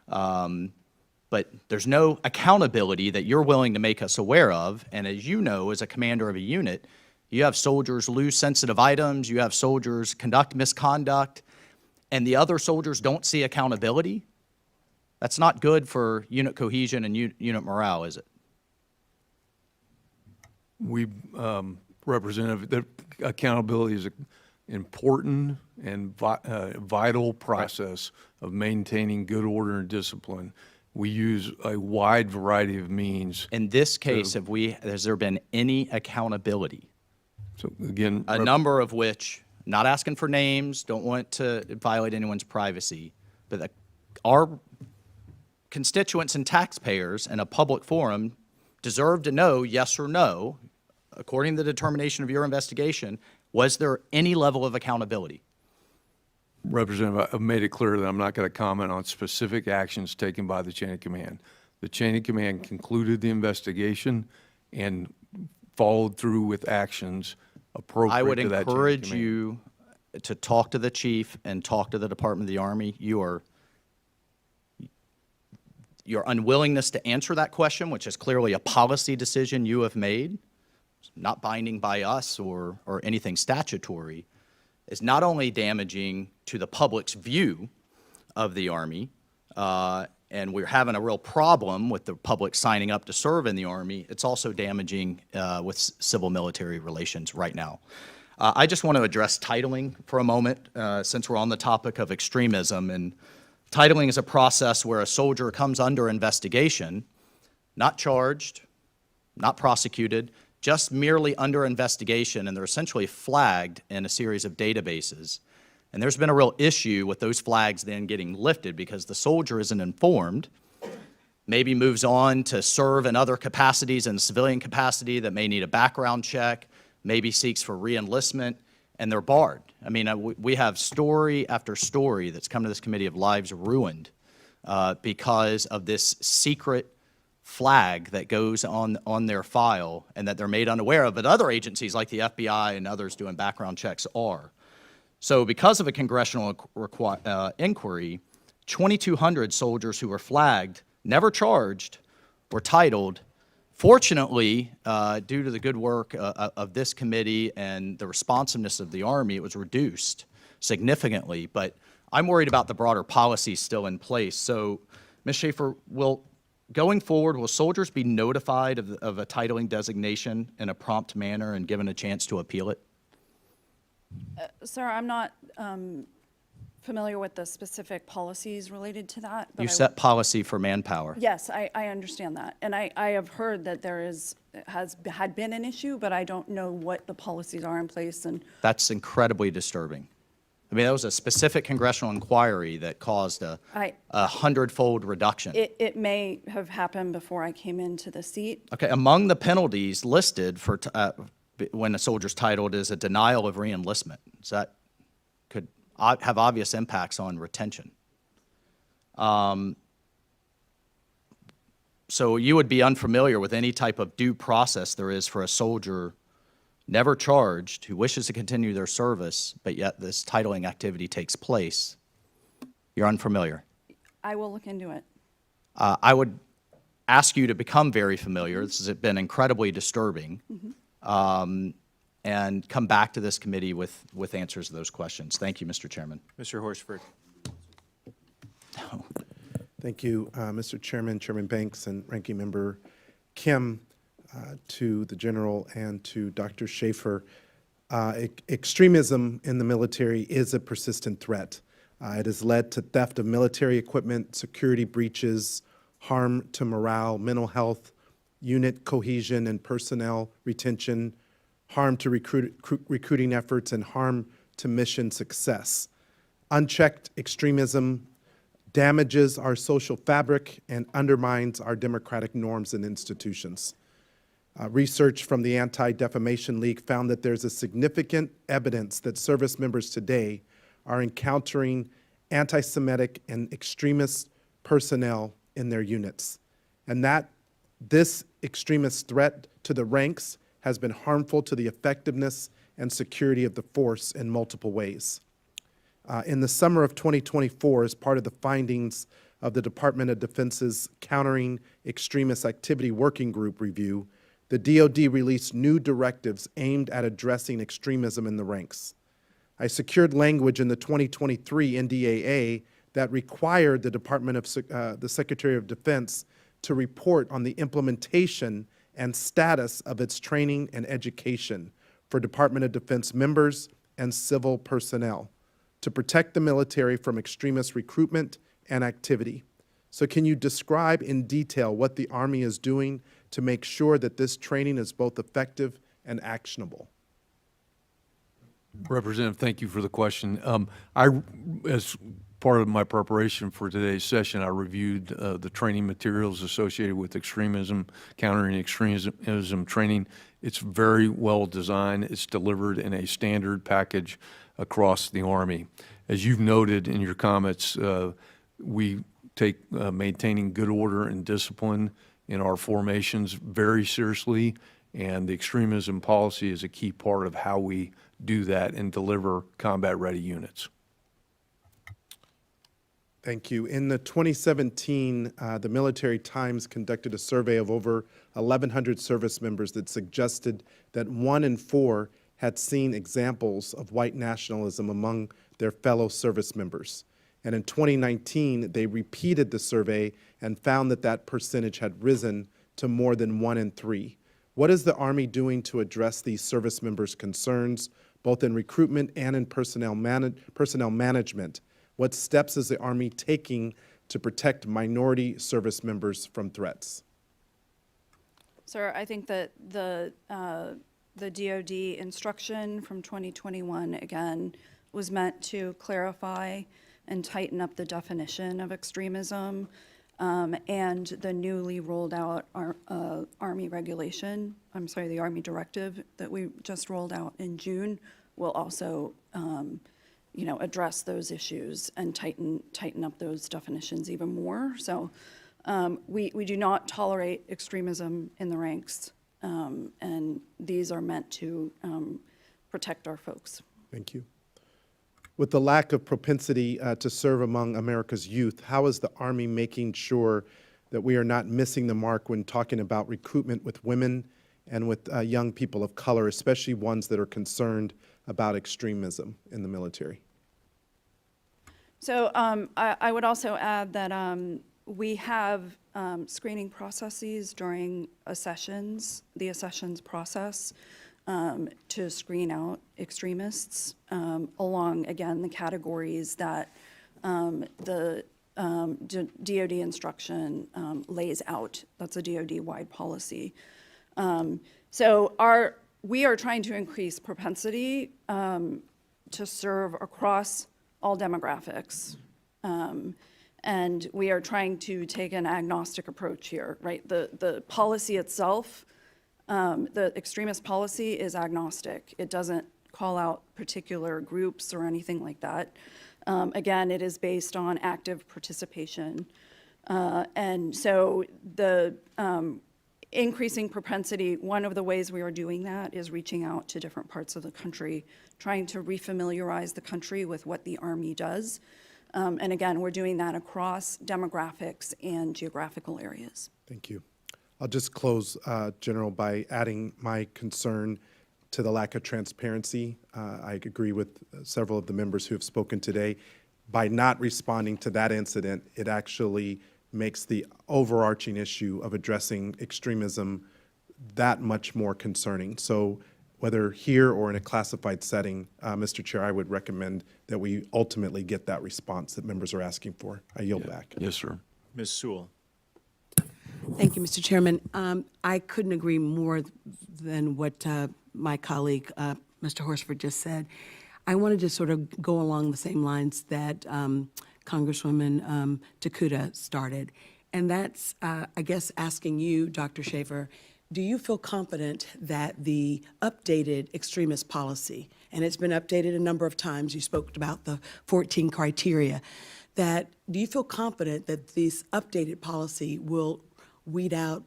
But there's no accountability that you're willing to make us aware of. And as you know, as a commander of a unit, you have soldiers lose sensitive items, you have soldiers conduct misconduct, and the other soldiers don't see accountability. That's not good for unit cohesion and unit morale, is it? We, Representative, that accountability is an important and vital process of maintaining good order and discipline. We use a wide variety of means. In this case, has there been any accountability? So again, A number of which, not asking for names, don't want to violate anyone's privacy, but our constituents and taxpayers in a public forum deserve to know, yes or no, according to the determination of your investigation, was there any level of accountability? Representative, I've made it clear that I'm not going to comment on specific actions taken by the chain of command. The chain of command concluded the investigation and followed through with actions appropriate I would to that chain of encourage command. you to talk to the chief and talk to the Department of the Army. Your unwillingness to answer that question, which is clearly a policy decision you have made, not binding by us or anything statutory, is not only damaging to the public's view of the Army, and we're having a real problem with the public signing up to serve in the Army, it's also damaging with civil-military relations right now. I just want to address titling for a moment, since we're on the topic of extremism. And titling is a process where a soldier comes under investigation, not charged, not prosecuted, just merely under investigation, and they're essentially flagged in a series of databases. And there's been a real issue with those flags then getting lifted because the soldier isn't informed, maybe moves on to serve in other capacities, in a civilian capacity that may need a background check, maybe seeks for re-enlistment, and they're barred. I mean, we have story after story that's come to this committee of lives ruined because of this secret flag that goes on their file and that they're made unaware of, but other agencies like the FBI and others doing background checks are. So because of a congressional inquiry, 2,200 soldiers who were flagged, never charged, were titled. Fortunately, due to the good work of this committee and the responsiveness of the Army, it was reduced significantly. But I'm worried about the broader policies still in place. So, Ms. Schaefer, going forward, will soldiers be notified of a titling designation in a prompt manner and given a chance to appeal it? Sir, I'm not familiar with the specific policies related to that. But You set policy for Manpower. Yes, I understand that. And I have heard that there had been an issue, but I don't know what the policies are in place. And That's incredibly disturbing. I mean, that was a specific congressional inquiry that caused a 100-fold reduction. it may have happened before I came into the seat. Okay, among the penalties listed for when a soldier's titled is a denial of re-enlistment. So that could have obvious impacts on retention. So you would be unfamiliar with any type of due process there is for a soldier never charged who wishes to continue their service, but yet this titling activity takes place. You're unfamiliar. I will look into it. I would ask you to become very familiar. This has been incredibly disturbing. And come back to this committee with answers to those questions. Thank you, Mr. Chairman. Mr. Horsford. Thank you, Mr. Chairman, Chairman Banks, and Ranking Member Kim, to the General and to Dr. Schaefer. Extremism in the military is a persistent threat. It has led to theft of military equipment, security breaches, harm to morale, mental health, unit cohesion and personnel retention, harm to recruiting efforts, and harm to mission success. Unchecked extremism damages our social fabric and undermines our democratic norms and institutions. Research from the Anti-Defamation League found that there's a significant evidence that service members today are encountering anti-Semitic and extremist personnel in their units, and that this extremist threat to the ranks has been harmful to the effectiveness and security of the force in multiple ways. In the summer of 2024, as part of the findings of the Department of Defense's Countering Extremist Activity Working Group review, the DoD released new directives aimed at addressing extremism in the ranks. I secured language in the 2023 NDAA that required the Department of the Secretary of Defense to report on the implementation and status of its training and education for Department of Defense members and civil personnel to protect the military from extremist recruitment and activity. So can you describe in detail what the Army is doing to make sure that this training is both effective and actionable? Representative, thank you for the question. As part of my preparation for today's session, I reviewed the training materials associated with extremism, countering extremism training. It's very well designed. It's delivered in a standard package across the Army. As you've noted in your comments, we take maintaining good order and discipline in our formations very seriously, and the extremism policy is a key part of how we do that and deliver combat-ready units. Thank you. In the 2017, the Military Times conducted a survey of over 1,100 service members that suggested that 1 in 4 had seen examples of white nationalism among their fellow service members. And in 2019, they repeated the survey and found that that percentage had risen to more than 1 in 3. What is the Army doing to address these service members' concerns, both in recruitment and in personnel management? What steps is the Army taking to protect minority service members from threats? Sir, I think that the DoD instruction from 2021, again, was meant to clarify and tighten up the definition of extremism, and the newly rolled out Army regulation, the Army directive that we just rolled out in June will also address those issues and tighten up those definitions even more. So we do not tolerate extremism in the ranks, and these are meant to protect our folks. Thank you. With the lack of propensity to serve among America's youth, how is the Army making sure that we are not missing the mark when talking about recruitment with women and with young people of color, especially ones that are concerned about extremism in the military? So I would also add that we have screening processes during the accessions process, to screen out extremists along, again, the categories that the DoD instruction lays out. That's a DoD-wide policy. So we are trying to increase propensity to serve across all demographics. And we are trying to take an agnostic approach here, right? The policy itself, the extremist policy is agnostic. It doesn't call out particular groups or anything like that. Again, it is based on active participation. And so the increasing propensity, one of the ways we are doing that is reaching out to different parts of the country, trying to refamiliarize the country with what the Army does. And again, we're doing that across demographics and geographical areas. Thank you. I'll just close, General, by adding my concern to the lack of transparency. I agree with several of the members who have spoken today. By not responding to that incident, it actually makes the overarching issue of addressing extremism that much more concerning. So whether here or in a classified setting, Mr. Chair, I would recommend that we ultimately get that response that members are asking for. I yield back. Yes, sir. Ms. Sewell. Thank you, Mr. Chairman. I couldn't agree more than what my colleague, Mr. Horsford, just said. I wanted to sort of go along the same lines that Congresswoman Takuda started, and that's, I guess, asking you, Dr. Schaefer, do you feel confident that the updated extremist policy, and it's been updated a number of times, you spoke about the 14 criteria, do you feel confident that this updated policy will weed out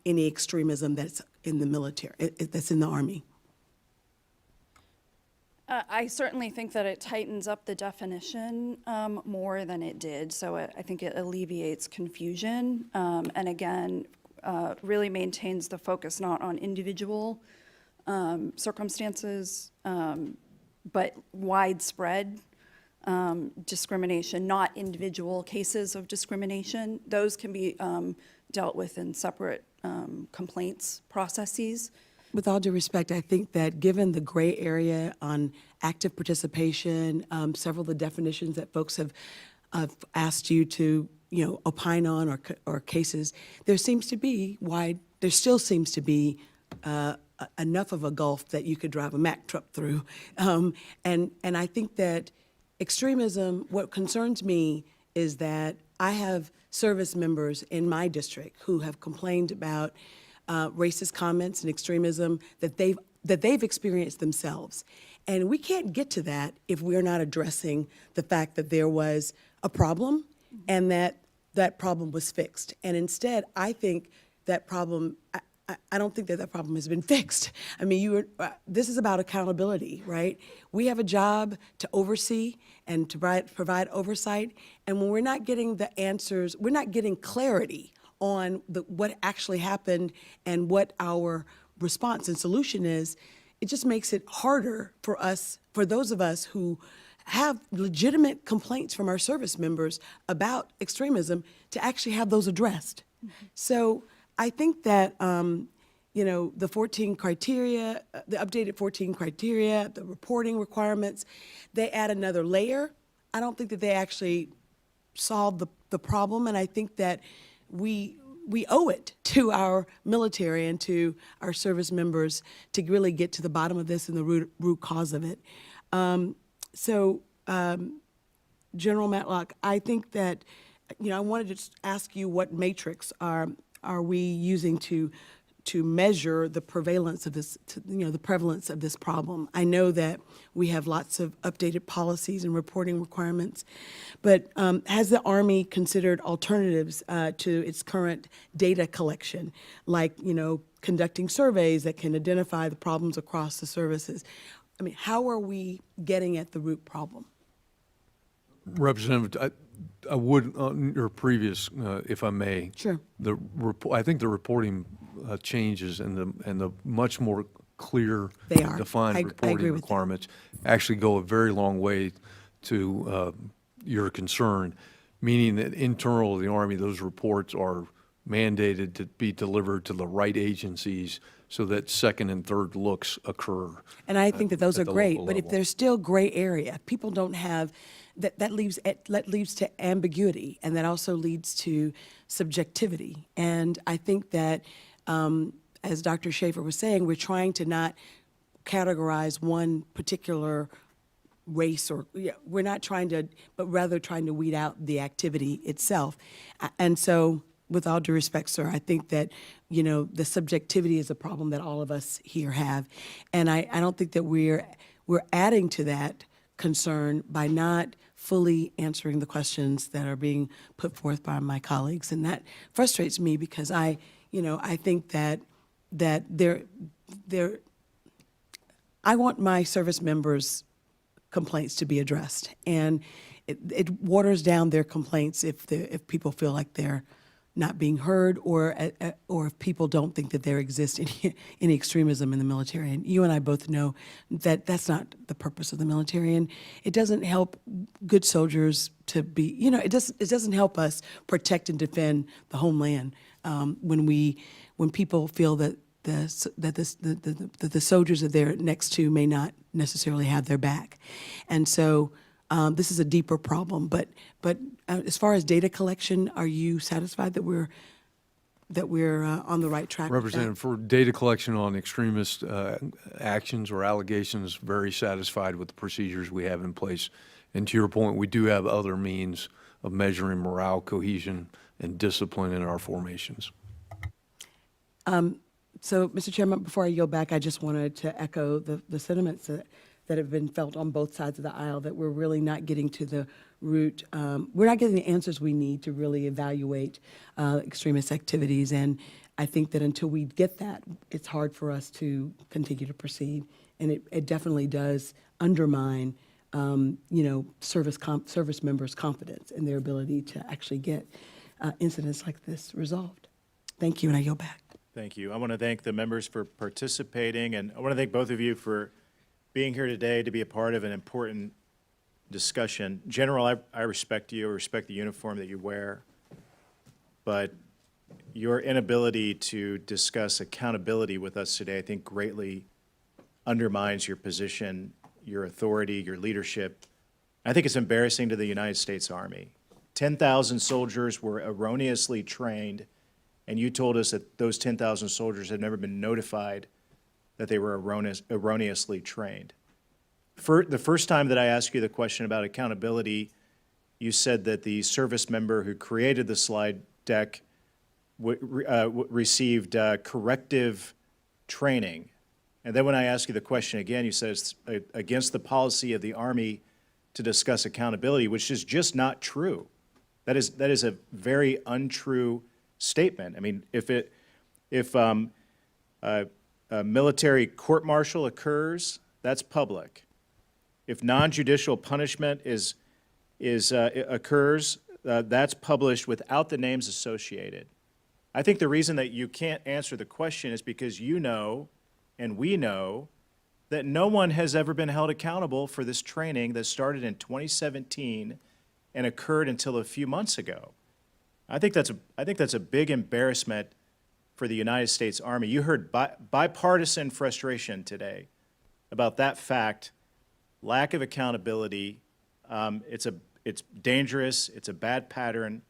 any extremism that's in the military, that's in the Army? I certainly think that it tightens up the definition more than it did, so I think it alleviates confusion, and again, really maintains the focus not on individual circumstances, but widespread discrimination, not individual cases of discrimination. Those can be dealt with in separate complaints processes. With all due respect, I think that given the gray area on active participation, several of the definitions that folks have asked you to, opine on or cases, there still seems to be enough of a gulf that you could drive a Mack truck through. And I think that extremism, what concerns me is that I have service members in my district who have complained about racist comments and extremism that they've that they've experienced themselves. And we can't get to that if we're not addressing the fact that there was a problem and that that problem was fixed. And instead, I think that problem, I don't think that that problem has been fixed. I mean, this is about accountability, right? We have a job to oversee and to provide oversight. And when we're not getting the answers, we're not getting clarity on what actually happened and what our response and solution is, it just makes it harder for us, for those of us who have legitimate complaints from our service members about extremism, to actually have those addressed. So I think that, the 14 criteria, the updated 14 criteria, the reporting requirements, they add another layer. I don't think that they actually solve the problem, and I think that we owe it to our military and to our service members to really get to the bottom of this and the root cause of it. General Matlock, I think that, I wanted to just ask you what matrix are we using to measure the prevalence of this, the prevalence of this problem. I know that we have lots of updated policies and reporting requirements, but has the Army considered alternatives to its current data collection, like, conducting surveys that can identify the problems across the services? I mean, how are we getting at the root problem? Representative, I would, on your previous, if I may. Sure. I think the reporting changes and the much more clear, They are. defined I agree reporting with you. requirements actually go a very long way to your concern, meaning that internal to the Army, those reports are mandated to be delivered to the right agencies so that second and third looks occur. And I think that those at are the great, local but if level. there's still gray area, people don't have, that leads to ambiguity, and that also leads to subjectivity. And I think that, as Dr. Schaefer was saying, we're trying to not categorize one particular race, or we're not trying to, but rather trying to weed out the activity itself. And so, with all due respect, sir, I think that, the subjectivity is a problem that all of us here have. And I don't think that we're adding to that concern by not fully answering the questions that are being put forth by my colleagues. And that frustrates me because I think that I want my service members' complaints to be addressed. And it waters down their complaints if people feel like they're not being heard, or if people don't think that there exists any extremism in the military. And you and I both know that that's not the purpose of the military, and it doesn't help good soldiers to be, it doesn't help us protect and defend the homeland when people feel that the soldiers that they're next to may not necessarily have their back. And so this is a deeper problem, but as far as data collection, are you satisfied that we're on the right track? Representative, for data collection on extremist actions or allegations, very satisfied with the procedures we have in place. And to your point, we do have other means of measuring morale, cohesion, and discipline in our formations. So, Mr. Chairman, before I yield back, I just wanted to echo the sentiments that have been felt on both sides of the aisle, that we're really not getting to the root. We're not getting the answers we need to really evaluate extremist activities. And I think that until we get that, it's hard for us to continue to proceed. And it definitely does undermine, service members' confidence in their ability to actually get incidents like this resolved. Thank you, and I yield back. Thank you. I want to thank the members for participating, and I want to thank both of you for being here today to be a part of an important discussion. General, I respect you. I respect the uniform that you wear. But your inability to discuss accountability with us today, I think, greatly undermines your position, your authority, your leadership. I think it's embarrassing to the United States Army. 10,000 soldiers were erroneously trained, and you told us that those 10,000 soldiers had never been notified that they were erroneously trained. The first time that I asked you the question about accountability, you said that the service member who created the slide deck received corrective training And then when I ask you the question again, you said it's against the policy of the Army to discuss accountability, which is just not true. That is a very untrue statement. I mean, if a military court-martial occurs, that's public. If non-judicial punishment occurs, that's published without the names associated. I think the reason that you can't answer the question is because you know, and we know, that no one has ever been held accountable for this training that started in 2017 and occurred until a few months ago. I think that's a big embarrassment for the United States Army. You heard bipartisan frustration today about that fact, lack of accountability. It's dangerous. It's a bad pattern.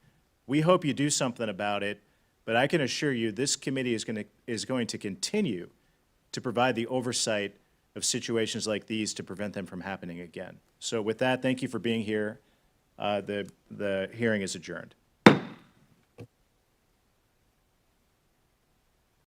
We hope you do something about it, but I can assure you this committee is going to continue to provide the oversight of situations like these to prevent them from happening again. So with that, thank you for being here. The hearing is adjourned.